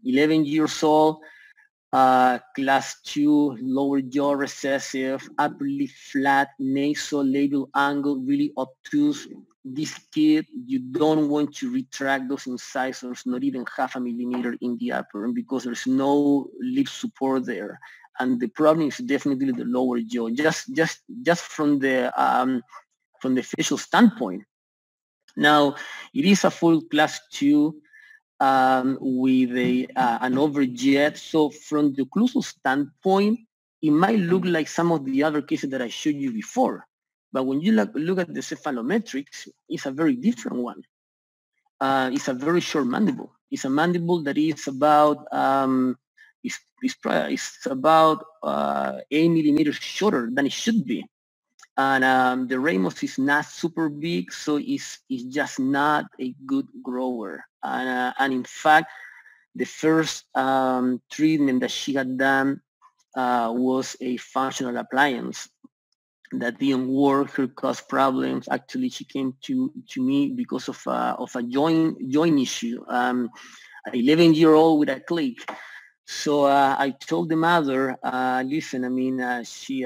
11 years old, class 2, lower jaw recessive, upper lip flat, nasolabial angle, really obtuse. This kid, you don't want to retract those incisors, not even 0.5 millimeter in the upper, because there's no lip support there. And the problem is definitely the lower jaw, just from the facial standpoint. Now, it is a full class 2 with an overjet. So from the occlusal standpoint, it might look like some of the other cases that I showed you before. But when you look at the cephalometrics, it's a very different one. It's a very short mandible. It's a mandible that is about it's about 8 millimeters shorter than it should be. And the ramus is not super big, so it's just not a good grower. And in fact, the first treatment that she had done was a functional appliance that didn't work. Her caused problems. Actually, she came to me because of a joint issue. An 11-year-old with a click. So I told the mother, listen, I mean, this is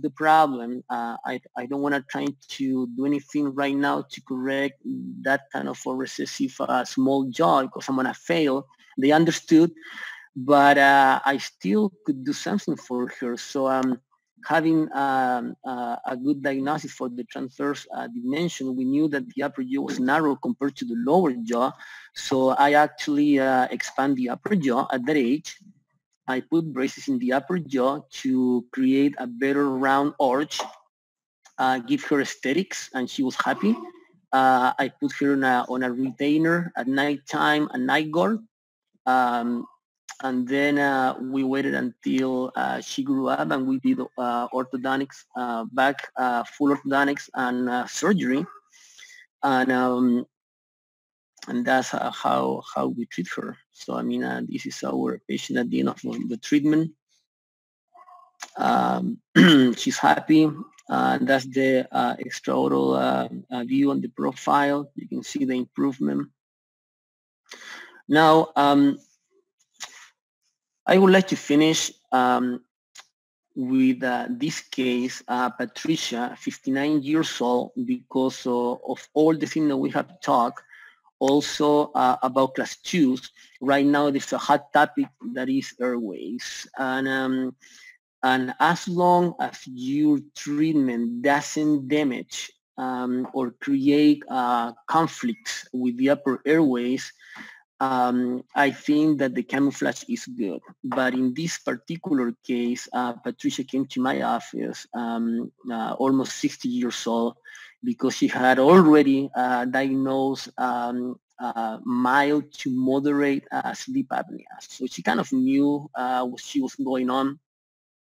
the problem. I don't want to try to do anything right now to correct that kind of a recessive small jaw because I'm going to fail. They understood, but I still could do something for her. So having a good diagnosis for the transverse dimension, we knew that the upper jaw was narrow compared to the lower jaw. So I actually expand the upper jaw at that age. I put braces in the upper jaw to create a better round arch, give her aesthetics, and she was happy. I put her on a retainer at nighttime, a night guard. And then we waited until she grew up, and we did orthodontics, full orthodontics and surgery, and that's how we treat her. So I mean, this is our patient at the end of the treatment. She's happy. That's the extraoral view on the profile. You can see the improvement. Now, I would like to finish with this case, Patricia, 59 years old, because of all the things that we have talked, also about class 2s. Right now, there's a hot topic that is airways. And as long as your treatment doesn't damage or create conflicts with the upper airways, I think that the camouflage is good. But in this particular case, Patricia came to my office almost 60 years old because she had already diagnosed mild to moderate sleep apnea. So she kind of knew what she was going on.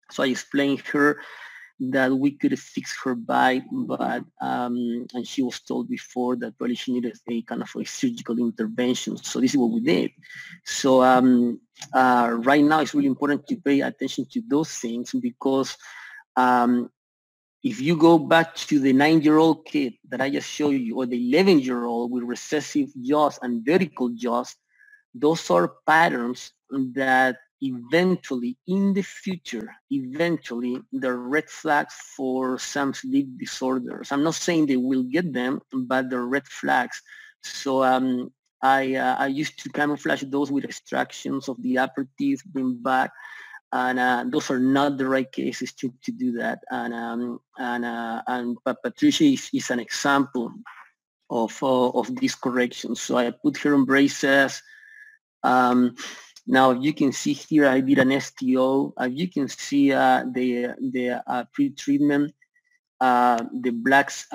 So I explained her that we could fix her bite, but and she was told before that probably she needed a kind of a surgical intervention. So this is what we did. So right now it's really important to pay attention to those things because if you go back to the 9-year-old kid that I just showed you, or the 11-year-old with recessive jaws and vertical jaws, those are patterns that eventually, in the future, they're red flags for some sleep disorders. I'm not saying they will get them, but they're red flags. So I used to camouflage those with extractions of the upper teeth, bring back, and those are not the right cases to do that. But Patricia is an example of these corrections. So I put her on braces. Now you can see here I did an STO. You can see the pre-treatment. The blacks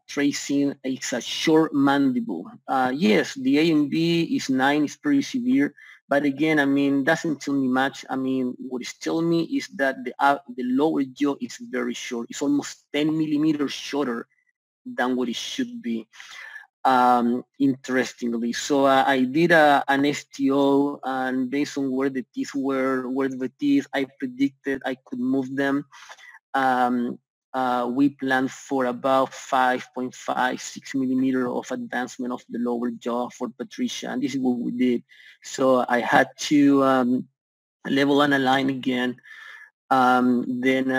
tracing is a short mandible. Yes, the A and B is 9, it's pretty severe. But again, I mean, doesn't tell me much. I mean, what it's telling me is that the lower jaw is very short. It's almost 10 millimeters shorter than what it should be. Interestingly, so I did an STO, and based on where the teeth were, I predicted I could move them. We planned for about 5.5, 6 millimeter of advancement of the lower jaw for Patricia, and this is what we did. So I had to level and align again, then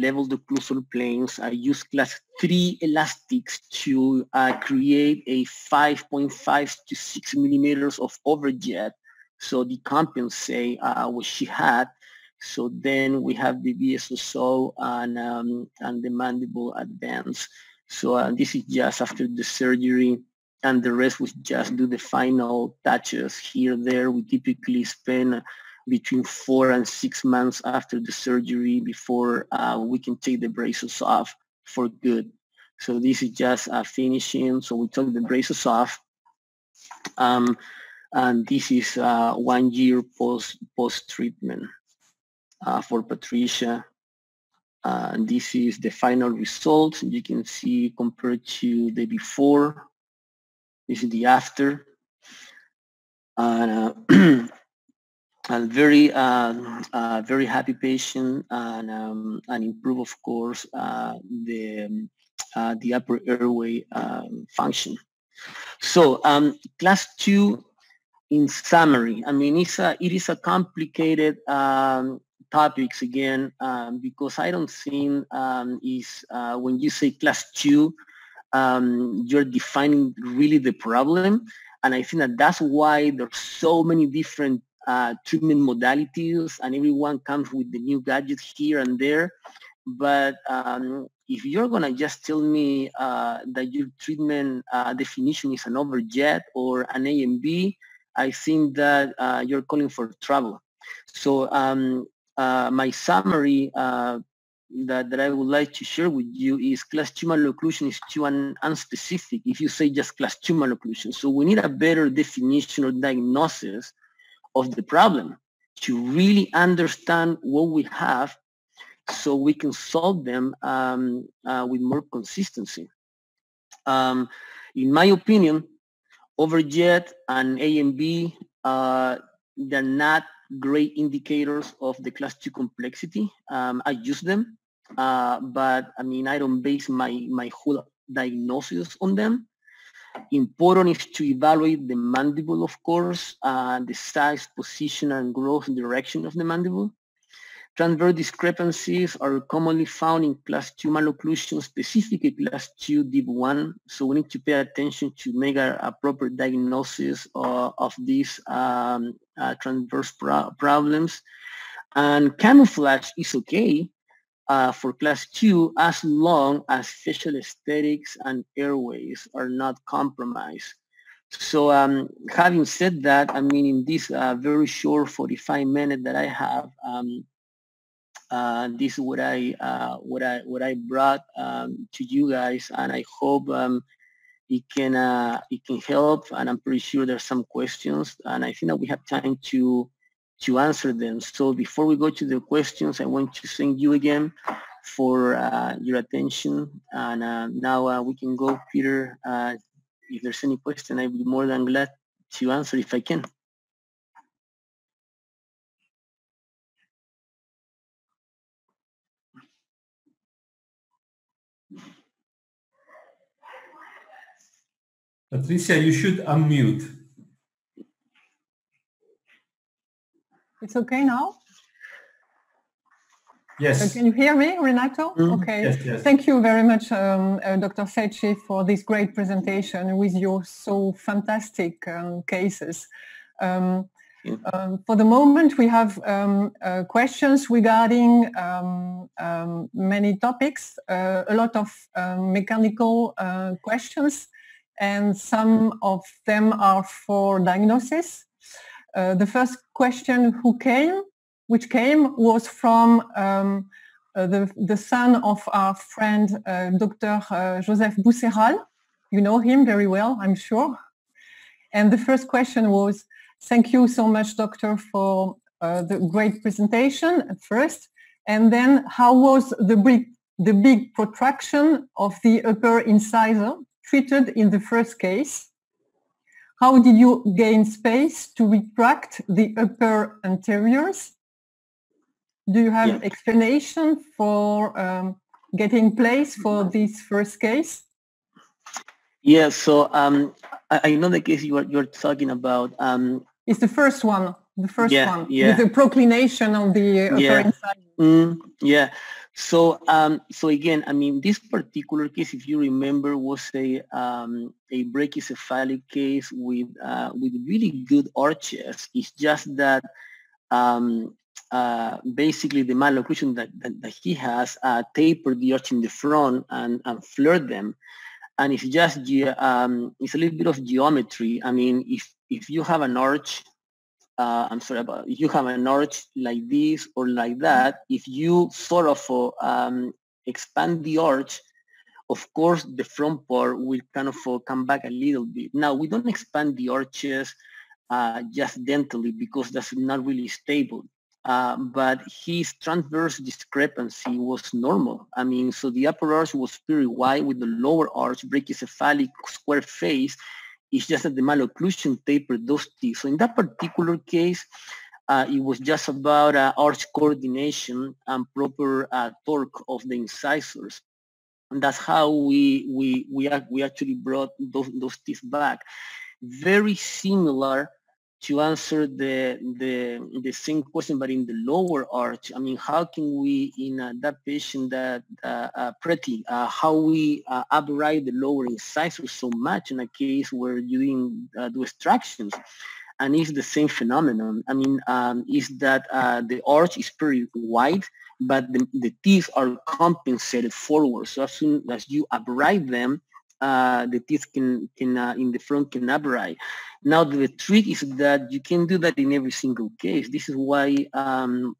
level the occlusal planes. I used class 3 elastics to create a 5.5 to 6 millimeters of overjet, so decompensate what she had. So then we have the BSSO and the mandible advance. So this is just after the surgery, and the rest was just do the final touches here, there. We typically spend between 4 and 6 months after the surgery before we can take the braces off for good. So this is just finishing. So we took the braces off. And this is 1 year post-treatment for Patricia. And this is the final result. You can see compared to the before. This is the after. And a very happy patient, and improve, of course, the upper airway function. So class 2 in summary, I mean, it is a complicated topics again, because I don't think when you say class 2, you're defining really the problem. And I think that that's why there's so many different treatment modalities, and everyone comes with the new gadgets here and there. But if you're gonna just tell me that your treatment definition is an overjet or an A and B, I think that you're calling for trouble. So my summary that I would like to share with you is class 2 malocclusion is too unspecific if you say just class 2 malocclusion. So we need a better definition or diagnosis of the problem to really understand what we have, so we can solve them with more consistency. In my opinion, overjet and A and B, they're not great indicators of the class 2 complexity. I use them, but I mean, I don't base my whole diagnosis on them. Important is to evaluate the mandible, of course, the size, position, and growth direction of the mandible. Transverse discrepancies are commonly found in class 2 malocclusion, specifically class 2 deep 1. So we need to pay attention to make a proper diagnosis of these transverse problems. And camouflage is okay for class 2 as long as facial aesthetics and airways are not compromised. So having said that, I mean, in this very short 45 minutes that I have, this is what I brought to you guys, and I hope it can help. And I'm pretty sure there's some questions, and I think that we have time to answer them. So before we go to the questions, I want to thank you again for your attention. And now we can go, Peter. If there's any question, I'd be more than glad to answer if I can. Patricia, you should unmute. It's okay now? Yes. Can you hear me, Renato? Okay. Yes, yes. Thank you very much, Dr. Secchi, for this great presentation with your so fantastic cases. For the moment, we have questions regarding many topics, a lot of mechanical questions, and some of them are for diagnosis. The first question which came was from the son of our friend, Dr. Joseph Bousseral. You know him very well, I'm sure. And the first question was, thank you so much, doctor, for the great presentation at first. And then how was the big protraction of the upper incisor treated in the first case? How did you gain space to retract the upper anteriors? Do you have explanation for getting place for this first case? Yeah, so I know the case you're talking about. It's the first one. The first one, yeah. with the proclination of the upper incisor. Yeah. So again, I mean, this particular case, if you remember, was a brachycephalic case with really good arches. It's just that basically the malocclusion that he has tapered the arch in the front and flared them, and it's just it's a little bit of geometry. I mean, if you have an arch. If you have an arch like this or like that, if you sort of expand the arch, of course, the front part will kind of come back a little bit. Now, we don't expand the arches just dentally because that's not really stable. But his transverse discrepancy was normal. I mean, so the upper arch was pretty wide with the lower arch, brachycephalic square face. It's just that the malocclusion tapered those teeth. So in that particular case, it was just about arch coordination and proper torque of the incisors. And that's how we actually brought those teeth back. Very similar to answer the same question, but in the lower arch, I mean, how can we, in that patient that pretty, how we upright the lower incisor so much in a case where you do extractions? And it's the same phenomenon. I mean, is that the arch is pretty wide, but the teeth are compensated forward. So as soon as you upright them, the teeth can in the front can upright. Now the trick is that you can do that in every single case. This is why you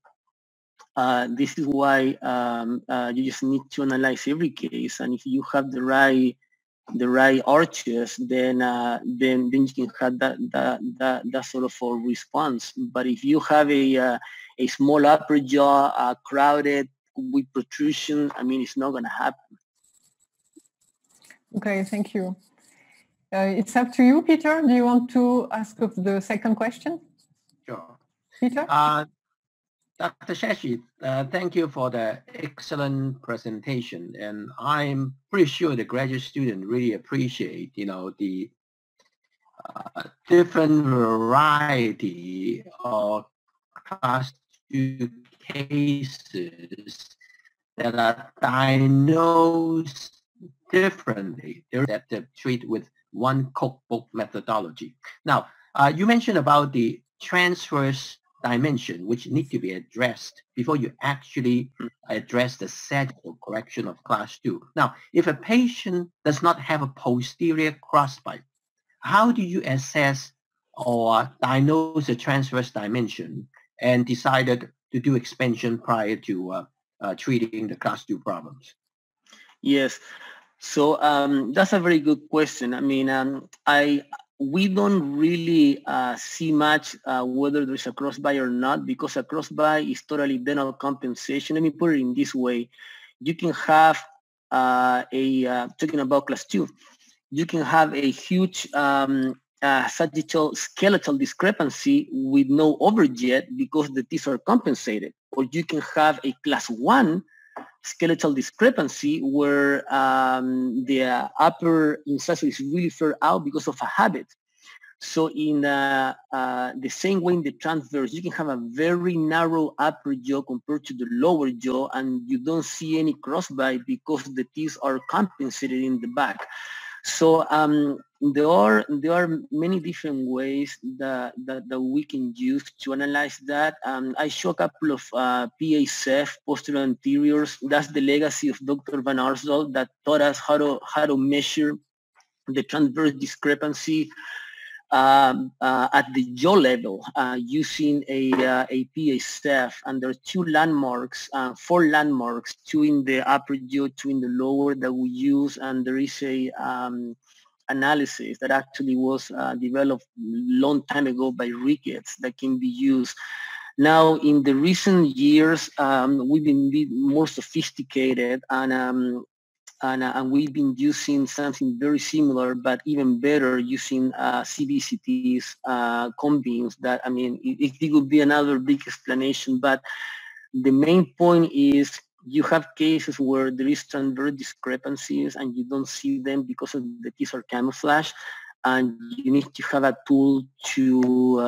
just need to analyze every case, and if you have the right arches, then you can have that sort of a response. But if you have a small upper jaw, crowded with protrusion, I mean, it's not going to happen. Okay, thank you. It's up to you, Peter. Do you want to ask the second question? Sure. Peter? Dr. Shashi, thank you for the excellent presentation, and I'm pretty sure the graduate student really appreciate, the different variety of class 2 cases that are diagnosed differently. That treat with one cookbook methodology. Now, you mentioned about the transverse dimension, which need to be addressed before you actually address the surgical correction of class 2. Now, if a patient does not have a posterior crossbite, how do you assess or diagnose the transverse dimension and decided to do expansion prior to treating the class 2 problems? Yes. So that's a very good question. I mean, we don't really see much whether there's a crossbite or not, because a crossbite is totally dental compensation. Let me put it in this way. You can have talking about class 2, you can have a huge sagittal skeletal discrepancy with no overjet because the teeth are compensated. Or you can have a class 1 skeletal discrepancy where the upper incisor is really far out because of a habit. So in the same way in the transverse, you can have a very narrow upper jaw compared to the lower jaw, and you don't see any crossbite because the teeth are compensated in the back. So there are many different ways that we can use to analyze that. I show a couple of PA-CEF, posterior anteriors. That's the legacy of Dr. Van Arsdal that taught us how to measure the transverse discrepancy at the jaw level using a PA-CEF, and there are 4 landmarks, 2 in the upper jaw, 2 in the lower that we use, and there is a analysis that actually was developed long time ago by Ricketts that can be used. Now, in the recent years, we've been more sophisticated, and we've been using something very similar, but even better, using CBCTs, cone beams. That, I mean, it would be another big explanation, but the main point is you have cases where there is transverse discrepancies and you don't see them because of the teeth are camouflage, and you need to have a tool to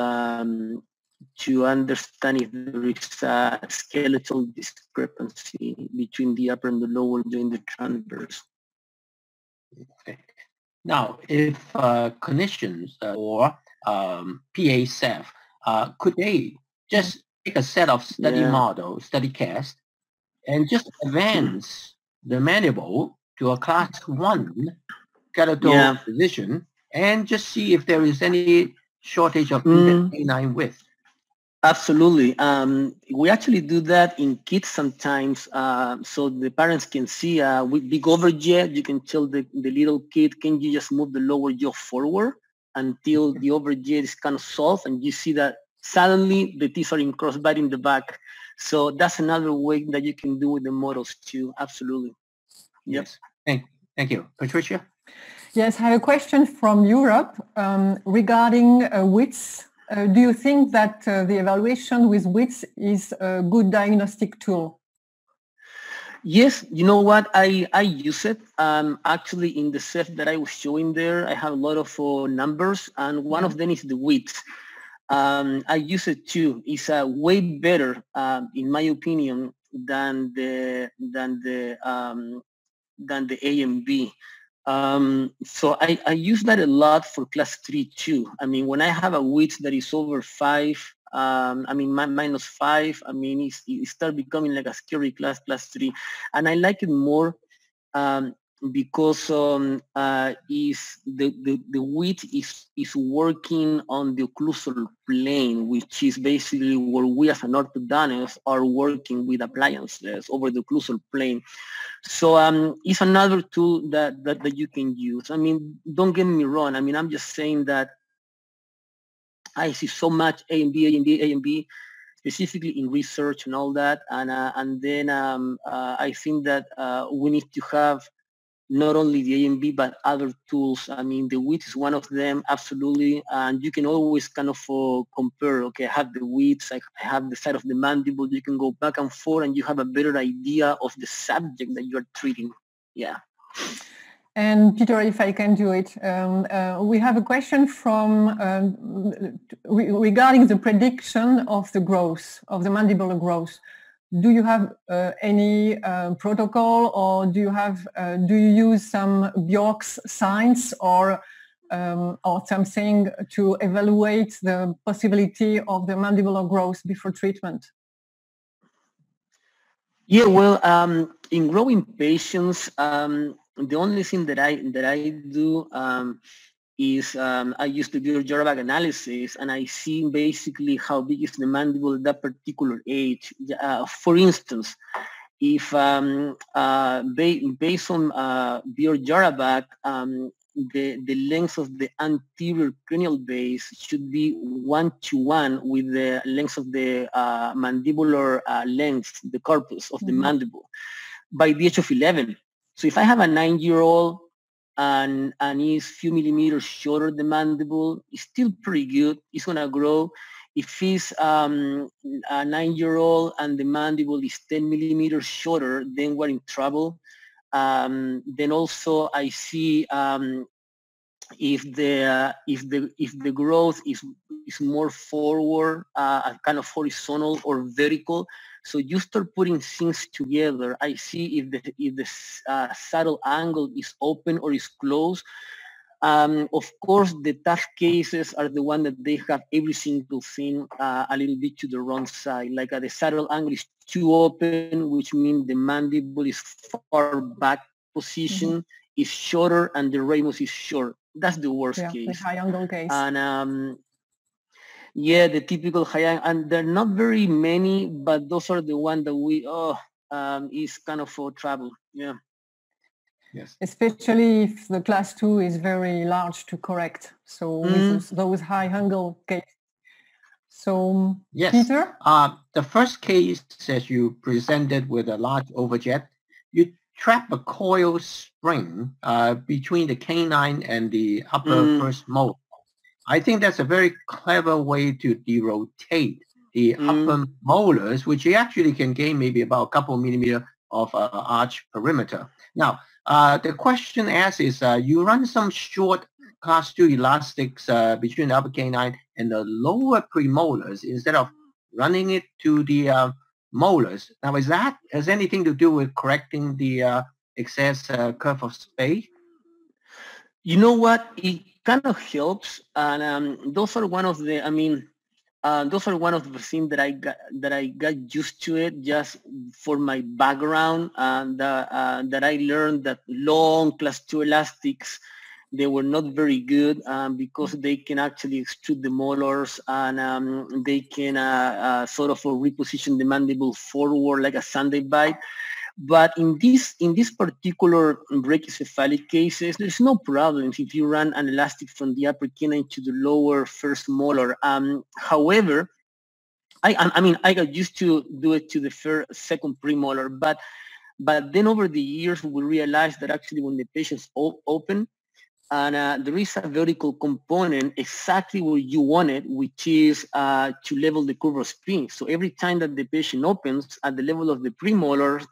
understand if there is a skeletal discrepancy between the upper and the lower jaw in the transverse. Okay. Now, if clinicians or PA-CEF, could they just take a set of study models, study cast, and just advance the mandible to a class 1 skeletal position and just see if there is any shortage of canine width? Absolutely. We actually do that in kids sometimes, so the parents can see with big overjet. You can tell the little kid, can you just move the lower jaw forward until the overjet is kind of soft, and you see that suddenly the teeth are in crossbite in the back. So that's another way that you can do with the models too. Absolutely. Yep. Yes. Thank you. Patricia? Yes, I have a question from Europe regarding widths. Do you think that the evaluation with widths is a good diagnostic tool? Yes, you know what? I use it. Actually, in the set that I was showing there, I have a lot of numbers, and one of them is the width. I use it too. It's way better, in my opinion, than the A and B. So I use that a lot for class 3 too. I mean, when I have a width that is over 5, I mean, minus 5, I mean, it starts becoming like a scary class 3. And I like it more because is the width is working on the occlusal plane, which is basically where we as an orthodontist are working with appliances over the occlusal plane. So it's another tool that you can use. I mean, don't get me wrong. I mean, I'm just saying that I see so much A and B, specifically in research and all that. And then I think that we need to have not only the A and B, but other tools. I mean, the width is one of them, absolutely. And you can always kind of compare, okay, I have the width, I have the side of the mandible. You can go back and forth and you have a better idea of the subject that you're treating. Yeah. And Peter, if I can do it, we have a question from regarding the prediction of the growth, of the mandibular growth. Do you have any protocol, or do you use some Bjork's signs or something to evaluate the possibility of the mandibular growth before treatment? Yeah, well, in growing patients, the only thing that I do is I use the Bjork analysis, and I see basically how big is the mandible at that particular age. For instance, if based on Bjork, the length of the anterior cranial base should be 1:1 with the length of the mandibular length, the corpus of the mandible, by the age of 11. So if I have a 9-year-old and is few millimeters shorter the mandible, it's still pretty good. It's gonna grow. If it's a 9-year-old and the mandible is 10 millimeters shorter, then we're in trouble. Then also I see if the growth is more forward, kind of horizontal or vertical. So you start putting things together. I see if the saddle angle is open or is closed. Of course, the tough cases are the one that they have every single thing a little bit to the wrong side. Like the saddle angle is too open, which means the mandible is far back position, is shorter, and the ramus is short. That's the worst case. The high angle case. And yeah, the typical high angle, and there are not very many, but those are the ones that we is kind of for trouble. Yeah. Yes. Especially if the class 2 is very large to correct. So with those high angle cases. So yes. Peter? The first case that you presented with a large overjet, you trap a coil spring between the canine and the upper first molar. I think that's a very clever way to derotate the upper molars, which you actually can gain maybe about a couple millimeters of arch perimeter. Now, the question asked is, you run some short class 2 elastics between the upper canine and the lower premolars instead of running it to the molars. Now, has anything to do with correcting the excess curve of space? You know what? It kind of helps, and those are one of the. I mean, those are one of the things that I got used to it just for my background, and that I learned that long class 2 elastics, they were not very good because they can actually extrude the molars, and they can sort of reposition the mandible forward like a Sunday bite. But in this particular brachycephalic cases, there's no problems if you run an elastic from the upper canine to the lower first molar. However, I mean, I got used to do it to the second premolar, but then over the years, we realized that actually when the patient's open, and there is a vertical component exactly where you want it, which is to level the curve of spin. So every time that the patient opens at the level of the premolars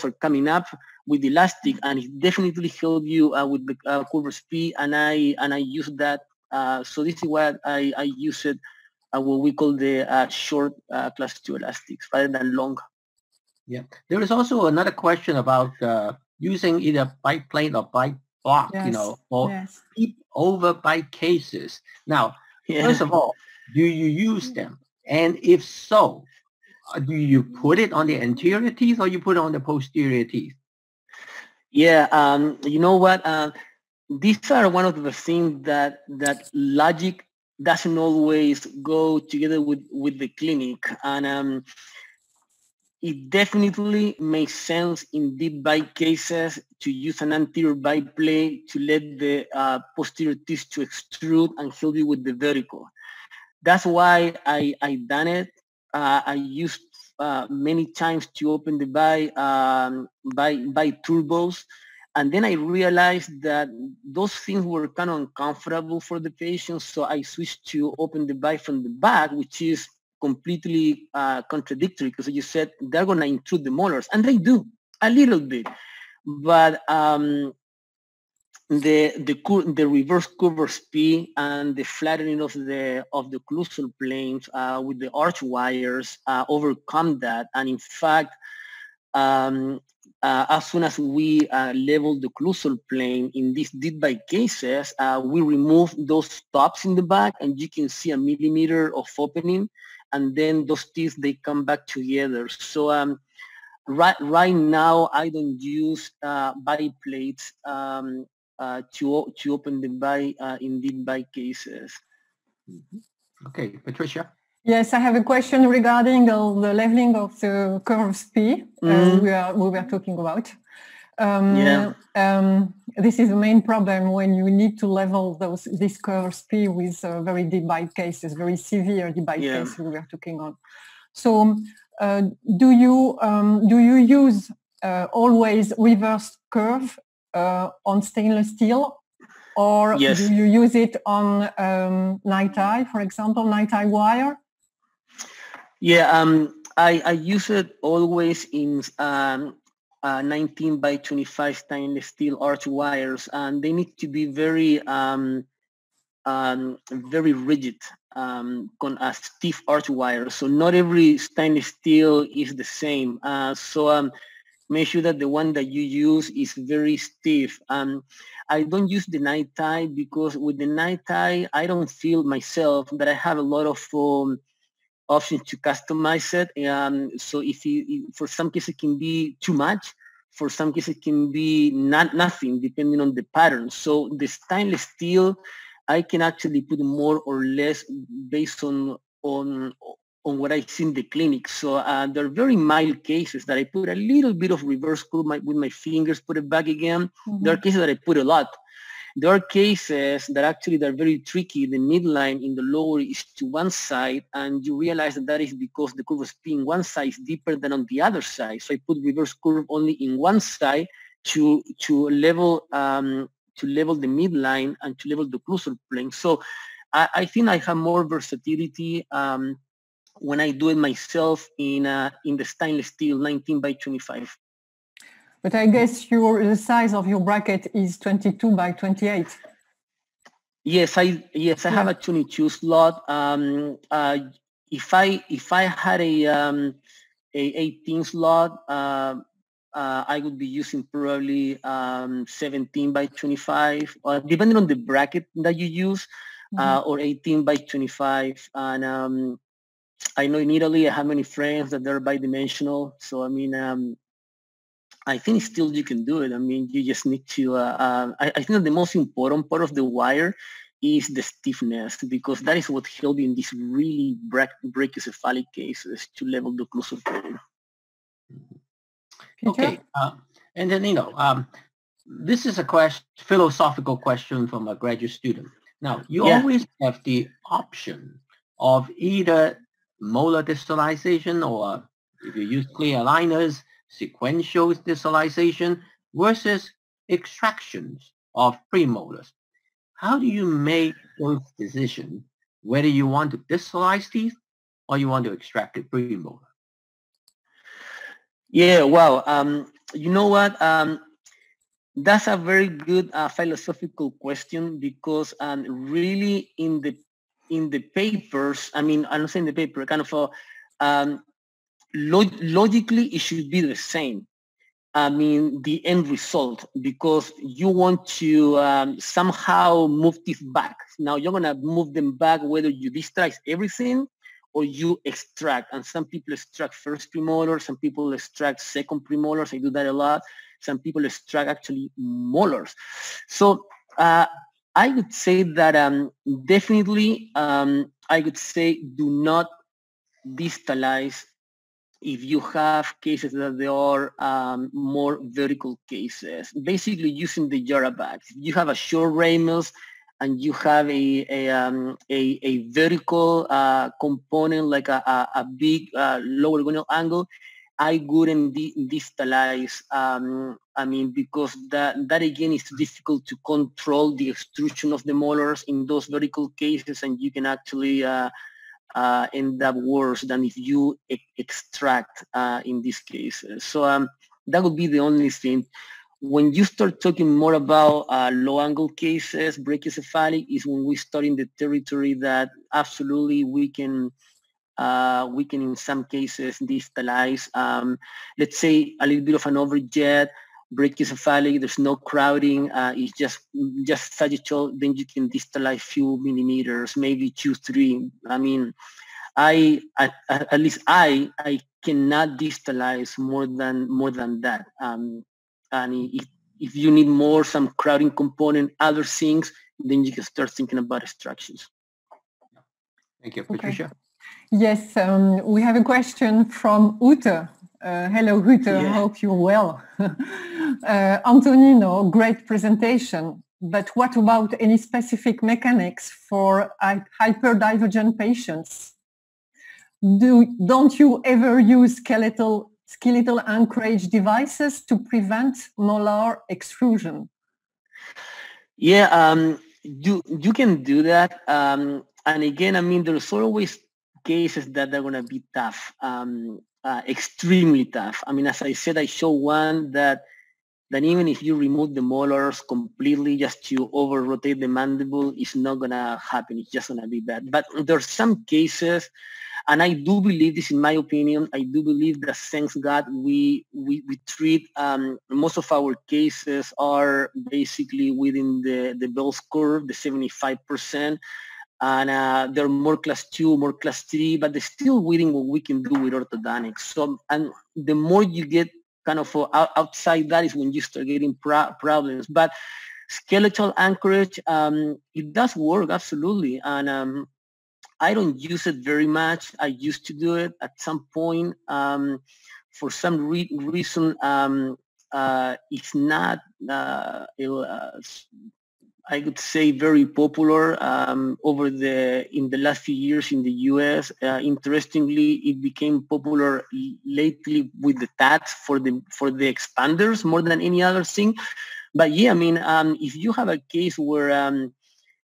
are coming up with elastic, and it definitely helps you with the curve of spin. And I use that. So this is what I use it what we call the short class 2 elastics rather than long. Yeah, there is also another question about using either bite plate or bite block, Yes. you know, or Yes. deep over bite cases. Now, first of all, do you use them? And if so, do you put it on the anterior teeth or you put it on the posterior teeth? Yeah, you know what? These are one of the things that logic doesn't always go together with the clinic, and it definitely makes sense in deep bite cases to use an anterior bite plate to let the posterior teeth to extrude and help you with the vertical. That's why I done it. I used many times to open the bite by turbos. And then I realized that those things were kind of uncomfortable for the patients. So I switched to open the bite from the back, which is completely contradictory because you said they're going to intrude the molars, and they do a little bit. But the reverse curve P and the flattening of the occlusal planes with the arch wires overcome that. And in fact, as soon as we level the occlusal plane in these deep bite cases, we remove those stops in the back, and you can see a millimeter of opening, and then those teeth, they come back together. So right now, I don't use bite plates to open the bite in deep bite cases. Okay, Patricia. Yes, I have a question regarding the leveling of the curves P we were talking about. This is the main problem when you need to level these curves P with very deep bite cases, very severe deep bite cases we were talking on. So do you use always reverse curve on stainless steel, or do you use it on night eye, for example, night eye wire? Yeah, I use it always in 19 by 25 stainless steel arch wires, and they need to be very very rigid, con a stiff arch wire. So not every stainless steel is the same. So make sure that the one that you use is very stiff. I don't use the night eye because with the night eye, I don't feel myself that I have a lot of options to customize it. So for some cases it can be too much, for some cases it can be nothing, depending on the pattern. So the stainless steel, I can actually put more or less based on what I see in the clinic. So there are very mild cases that I put a little bit of reverse curve with my fingers, put it back again. There are cases that I put a lot. There are cases that actually they're very tricky. The midline in the lower is to one side, and you realize that is because the curve of P in one side is deeper than on the other side. So I put reverse curve only in one side to level the midline and to level the occlusal plane. So I think I have more versatility when I do it myself in the stainless steel 19 by 25. But I guess the size of your bracket is 22 by 28. Yes, I have a 22 slot. If I had a 18 slot, I would be using probably 17 by 25, depending on the bracket that you use, or 18 by 25. And I know in Italy, I have many friends that they're bidimensional. So I mean, I think still you can do it. I mean, you just need to, I think that the most important part of the wire is the stiffness, because that is what helps you in these really brachiocephalic cases to level the occlusal plane. Okay, and then, this is a philosophical question from a graduate student. Now, you always have the option of either molar distalization, or if you use clear aligners, sequential distalization versus extractions of premolars. How do you make those decisions whether you want to distalize teeth or you want to extract the premolar? Yeah, wow. You know what? That's a very good philosophical question, because really in in the papers, I mean, I'm not saying the paper, kind of logically it should be the same. I mean, the end result, because you want to somehow move teeth back. Now you're gonna move them back whether you distalize everything or you extract. And some people extract first premolars, some people extract second premolars. I do that a lot. Some people extract actually molars. So I would say that definitely, I would say do not distalize if you have cases that they are more vertical cases. Basically using the Yara bags. If you have a short ramus and you have a vertical component like a big lower gonal angle, I wouldn't distalize. I mean, because that again is difficult to control the extrusion of the molars in those vertical cases, and you can actually end up worse than if you extract in these cases. So that would be the only thing. When you start talking more about low angle cases, brachiocephalic, is when we start in the territory that absolutely we can in some cases distalize. Let's say a little bit of an overjet, brachiocephalic, there's no crowding, it's just sagittal, then you can distalize few millimeters, maybe 2, 3. I mean, at least I cannot distalize more than that. And if you need more, some crowding component, other things, then you can start thinking about extractions. Thank you, Patricia. Okay. Yes, we have a question from Ute. Hello, Ute. I hope you're well. Antonino, great presentation. But what about any specific mechanics for hyperdivergent patients? Don't you ever use skeletal anchorage devices to prevent molar extrusion? Yeah, you can do that. And again, I mean, there's always cases that are going to be tough, extremely tough. I mean, as I said, I show one that even if you remove the molars completely just to over-rotate the mandible, it's not going to happen. It's just going to be bad. But there's some cases, and I do believe this, in my opinion, I do believe that, thanks God, we treat, most of our cases are basically within the Bell's curve, the 75%. And they're more class 2, more class 3, but they're still within what we can do with orthodontics. So, and the more you get kind of outside that is when you start getting problems. But skeletal anchorage, it does work, absolutely. And I don't use it very much. I used to do it at some point. For some reason, it's not, I would say, very popular in the last few years in the US. Interestingly, it became popular lately with the tats for the expanders more than any other thing. But yeah, I mean, if you have a case where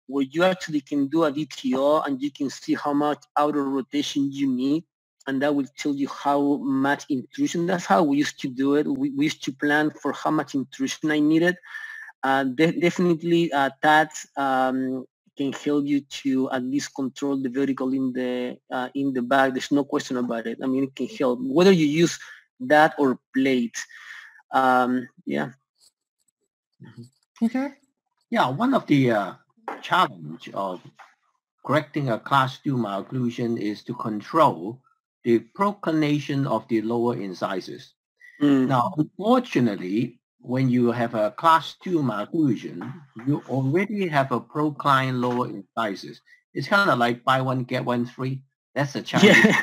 you actually can do a VTO and you can see how much outer rotation you need, and that will tell you how much intrusion. That's how we used to do it. We used to plan for how much intrusion I needed. Definitely tats can help you to at least control the vertical in the back. There's no question about it. I mean, it can help whether you use that or plate. Yeah. Peter? Yeah, one of the challenge of correcting a class 2 malocclusion is to control the proclination of the lower incisors. Now, unfortunately, when you have a class 2 malocclusion, you already have a procline lower incisors. It's kind of like buy one, get one free. That's a challenge.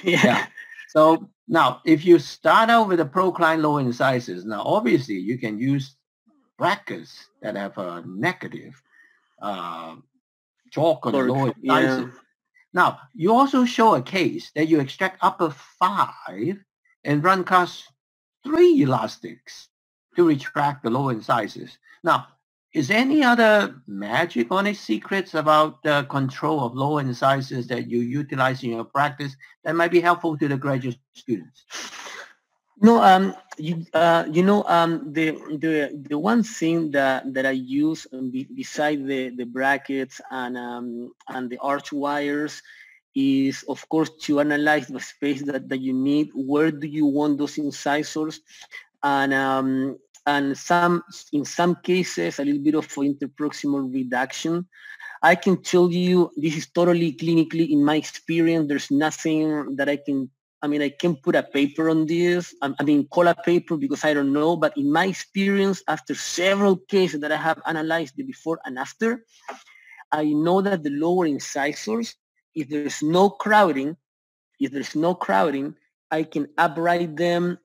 Yeah. So now, if you start out with a procline lower incisors, now obviously you can use brackets that have a negative chalk on the lower incisors. Yeah. Now, you also show a case that you extract upper 5 and run class 3 elastics to retract the lower incisors. Now, is there any other magic on it, secrets about the control of lower incisors that you utilize in your practice that might be helpful to the graduate students? No, the one thing that I use beside the brackets and the arch wires is, of course, to analyze the space that you need. Where do you want those incisors? And in some cases, a little bit of interproximal reduction. I can tell you this is totally clinically, in my experience, there's nothing that I can put a paper on this. Call a paper because I don't know, but in my experience, after several cases that I have analyzed the before and after, I know that the lower incisors, if there's no crowding, I can upright them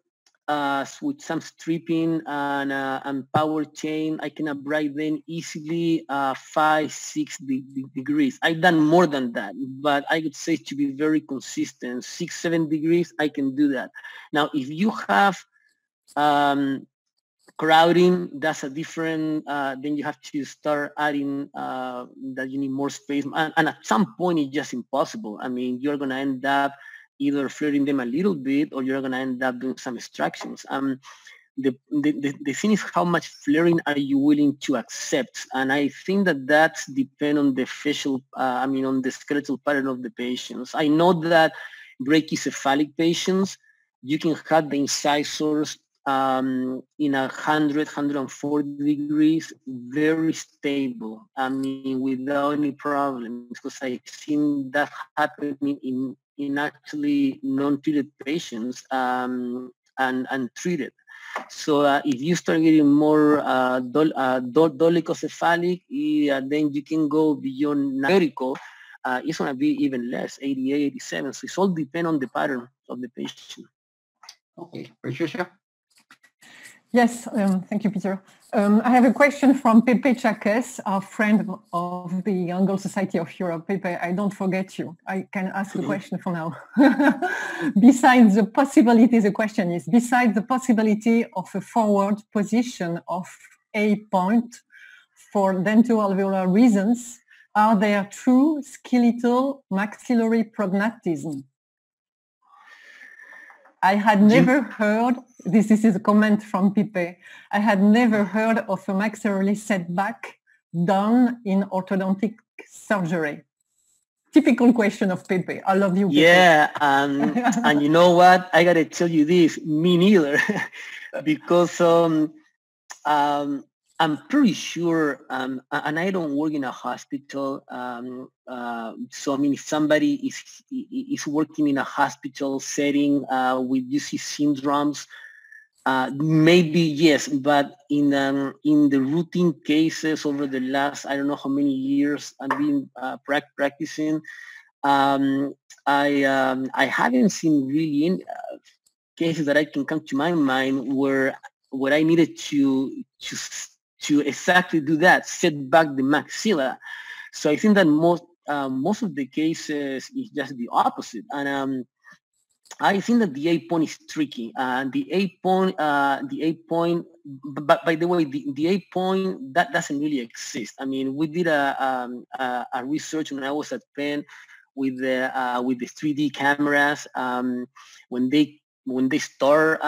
with some stripping and power chain. I can upright them easily 5-6 degrees. I've done more than that, but I would say to be very consistent, 6-7 degrees, I can do that. Now, if you have crowding, that's a different, then you have to start adding that you need more space. And at some point, it's just impossible. You're going to end up either flaring them a little bit, or you're going to end up doing some extractions. The thing is, how much flaring are you willing to accept? And I think that's depend on the facial, on the skeletal pattern of the patients. I know that brachycephalic patients, you can cut the incisors in 100-140 degrees, very stable. Without any problems, because I've seen that happening in actually non-treated patients and treated. So if you start getting more dolichocephalic, then you can go beyond vertical. It's going to be even less, 88, 87. So it's all depend on the pattern of the patient. Okay, Patricia? Yes, thank you, Peter. I have a question from Pepe Chakes, our friend of the Angle Society of Europe. Pepe, I don't forget you. I can ask a question for now. Besides the possibility, the question is, besides the possibility of a forward position of a point for dental-alveolar reasons, are there true skeletal maxillary prognathism? I had never heard, this is a comment from Pipe, I had never heard of a maxillary setback done in orthodontic surgery. Typical question of Pepe. I love you, Pepe. Yeah, and you know what? I got to tell you this, me neither. Because I'm pretty sure, and I don't work in a hospital, so if somebody is working in a hospital setting with UC syndromes, maybe yes, but in the routine cases over the last, I don't know how many years I've been practicing, I haven't seen really any cases that I can come to my mind where I needed to exactly do that, set back the maxilla. So I think that most of the cases is just the opposite. And I think that the 8 point is tricky. The 8 point, but by the way, the 8 point, that doesn't really exist. We did a research when I was at Penn with the 3D cameras when they start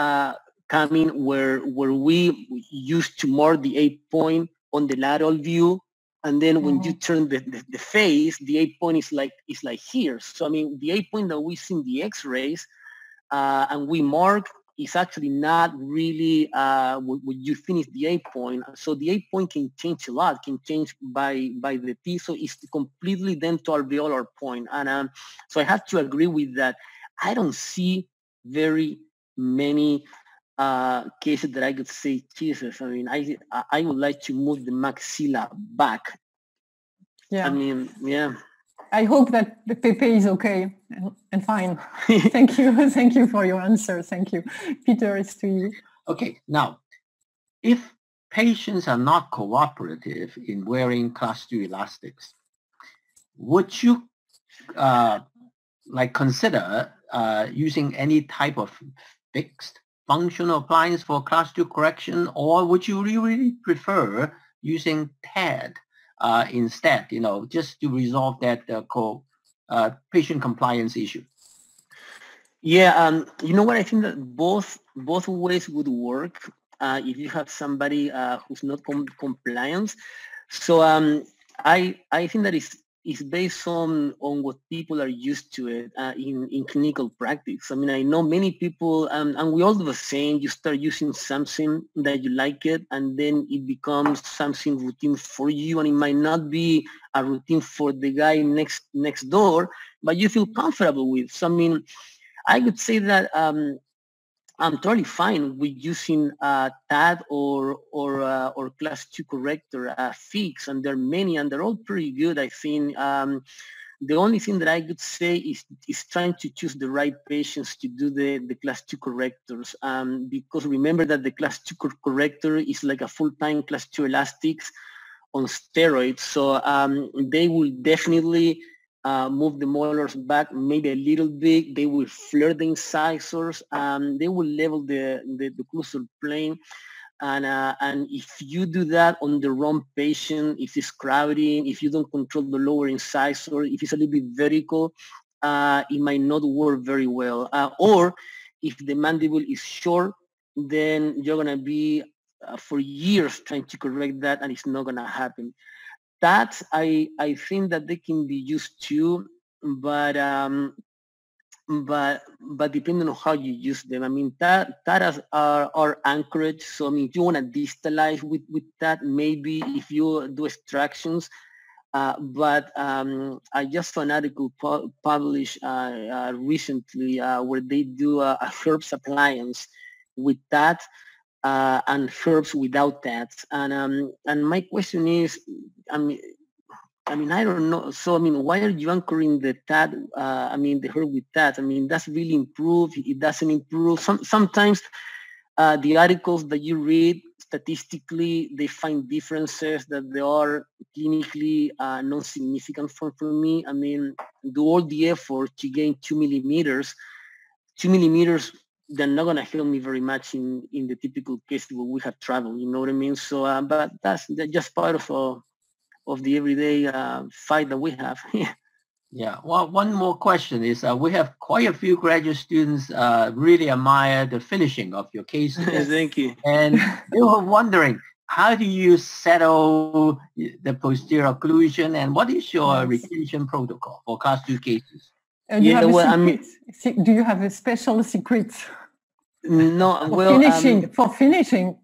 coming, where we used to mark the 8 point on the lateral view, and then when you turn the face, the 8 point is like here. So the 8 point that we see in the X-rays and we mark is actually not really when you finish the 8 point. So the 8 point can change a lot, can change by the T. So it's completely dental alveolar point. And so I have to agree with that. I don't see very many cases that I could say, Jesus, I would like to move the maxilla back. Yeah. Yeah. I hope that the Pepe is okay and fine. Thank you. Thank you for your answer. Thank you. Peter, it's to you. Okay. Now, if patients are not cooperative in wearing class 2 elastics, would you consider using any type of fixed functional appliance for class 2 correction, or would you really prefer using TAD instead, just to resolve that patient compliance issue? Yeah, you know what? I think that both ways would work if you have somebody who's not compliant. So I think that is based on what people are used to it in clinical practice. I mean, I know many people, and we all do the same. You start using something that you like it, and then it becomes something routine for you, and it might not be a routine for the guy next door, but you feel comfortable with. So I mean, I would say that I'm totally fine with using TAD or class 2 corrector fix, and there are many, and they're all pretty good. I think the only thing that I could say is trying to choose the right patients to do the class 2 correctors, because remember that the class 2 corrector is like a full-time class 2 elastics on steroids, so they will definitely move the molars back maybe a little bit. They will flare the incisors. They will level the occlusal plane. And if you do that on the wrong patient, if it's crowding, if you don't control the lower incisor, if it's a little bit vertical, it might not work very well. Or if the mandible is short, then you're going to be for years trying to correct that, and it's not going to happen. That I think that they can be used too, but depending on how you use them. I mean, that are anchorage. So I mean, if you want to distalize with that, maybe if you do extractions. But I just saw an article published recently where they do a herbs appliance with that. And herbs without that, and my question is, I mean, I don't know. So I mean, why are you anchoring the TAD? The herb with TAD. I mean, that's really improved. It doesn't improve. Sometimes the articles that you read statistically, they find differences that they are clinically non-significant for me. I mean, do all the effort to gain 2 millimeters. 2 millimeters. They're not going to help me very much in the typical case where we have traveled, you know what I mean? So, but that's just part of the everyday fight that we have. Yeah. Well, one more question is, we have quite a few graduate students really admire the finishing of your cases. Thank you. And they were wondering, how do you settle the posterior occlusion, and what is your retention protocol for class 2 cases? Do you have a special secret? No, for finishing.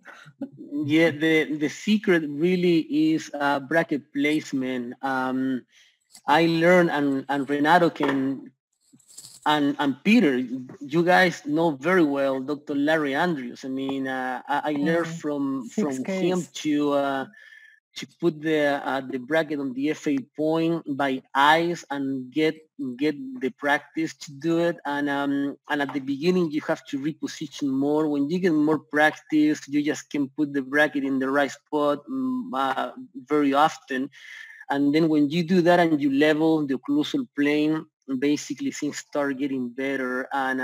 Yeah, the secret really is bracket placement. I learned, and Renato can, and Peter, you guys know very well Dr. Larry Andrews. I mean, I learned from him to put the bracket on the FA point by eyes and get the practice to do it. And at the beginning, you have to reposition more. When you get more practice, you just can put the bracket in the right spot very often. And then when you do that and you level the occlusal plane, basically things start getting better. And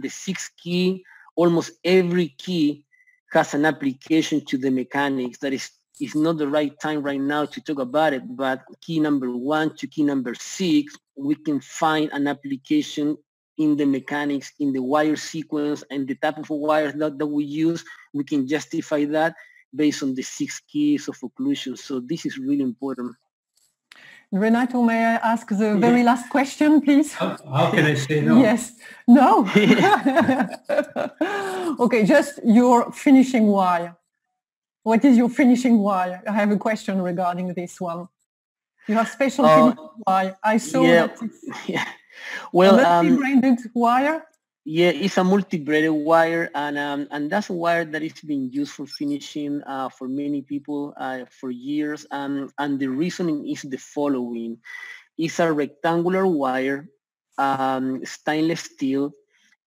the 6th key, almost every key has an application to the mechanics. That is, it's not the right time right now to talk about it, but key number 1 to key number 6, we can find an application in the mechanics, in the wire sequence, and the type of wires that we use. We can justify that based on the 6 keys of occlusion. So this is really important. Renato, may I ask the very last question, please? How can I say no? Yes. No? Okay, just your finishing wire. What is your finishing wire? I have a question regarding this one. You have special finishing wire. I saw that it's well, a multi-braided wire. Yeah, it's a multi-braided wire, and that's a wire that is being used for finishing for many people for years. And the reasoning is the following: it's a rectangular wire, stainless steel,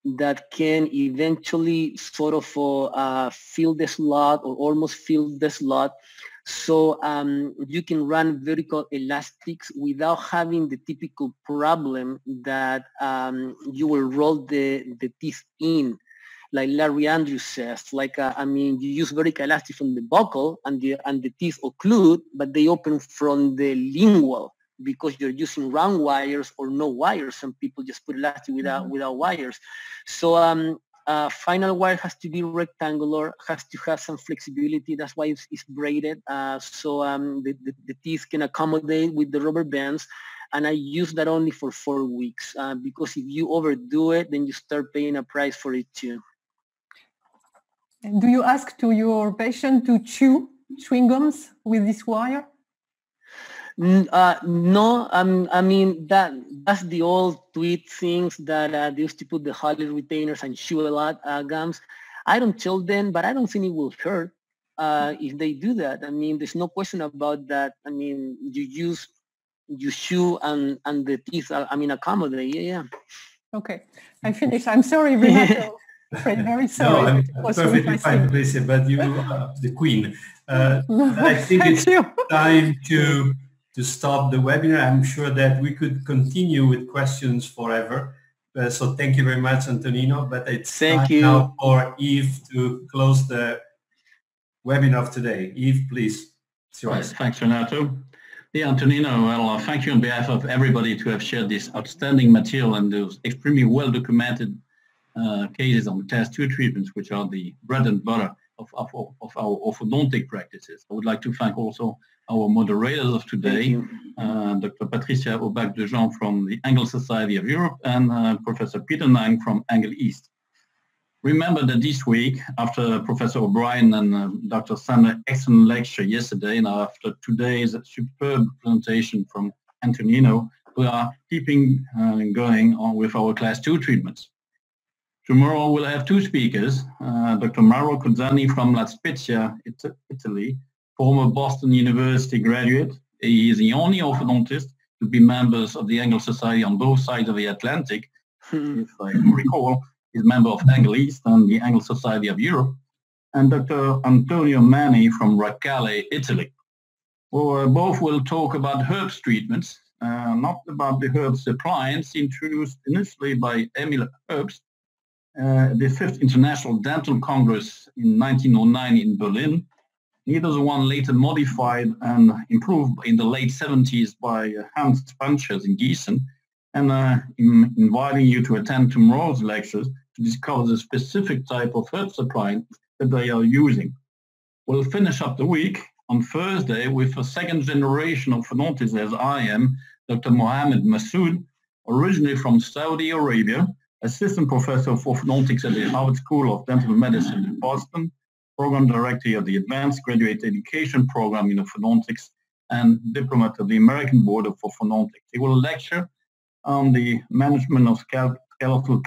that can eventually sort of fill the slot or almost fill the slot. So you can run vertical elastics without having the typical problem that you will roll the teeth in, like Larry Andrews says. Like, you use vertical elastic from the buccal and the teeth occlude, but they open from the lingual, because you're using round wires or no wires. Some people just put elastic without wires. So final wire has to be rectangular, has to have some flexibility. That's why it's braided. So the teeth can accommodate with the rubber bands. And I use that only for 4 weeks because if you overdo it, then you start paying a price for it too. And do you ask to your patient to chew chewing gums with this wire? No, I mean that's the old tweet things that they used to put the holly retainers and chew a lot gums. I don't tell them, but I don't think it will hurt if they do that. I mean, there's no question about that. I mean, you chew and the teeth accommodate. Yeah. Okay, I finished. I'm sorry, Renato. Very sorry. No, I'm perfectly fine, Alicia, but you are the queen. I think it's time to stop the webinar. I'm sure that we could continue with questions forever. So thank you very much, Antonino. But it's time now for Yves to close the webinar of today. Yves, please. It's yours. Right, thanks, Renato. Yeah, Antonino, well, thank you on behalf of everybody to have shared this outstanding material and those extremely well-documented cases on class 2 treatments, which are the bread and butter of our orthodontic practices. I would like to thank also our moderators of today, Dr. Patricia Aubach-de-Jean from the Angle Society of Europe and Professor Peter Nang from Angle East. Remember that this week, after Professor O'Brien and Dr. Sandler's excellent lecture yesterday, and after today's superb presentation from Antonino, we are keeping going on with our class 2 treatments. Tomorrow we'll have 2 speakers, Dr. Mauro Cozzani from La Spezia, Italy, former Boston University graduate. He is the only orthodontist to be members of the Angle Society on both sides of the Atlantic. If I recall, he's a member of Angle East and the Angle Society of Europe. And Dr. Antonio Manni from Racale, Italy. Well, both will talk about herbs treatments, not about the herbs appliance introduced initially by Emil Herbst, the 5th International Dental Congress in 1909 in Berlin. Neither the one later modified and improved in the late 70s by Hans Spanschers in Gießen, and inviting you to attend tomorrow's lectures to discover the specific type of herb appliance that they are using. We'll finish up the week on Thursday with a second generation of orthodontists, as I am, Dr. Mohammed Massoud, originally from Saudi Arabia, assistant professor of orthodontics at the Harvard School of Dental Medicine in Boston, program director of the Advanced Graduate Education Program in Orthodontics, and diplomat of the American Board of Orthodontics. He will lecture on the management of skeletal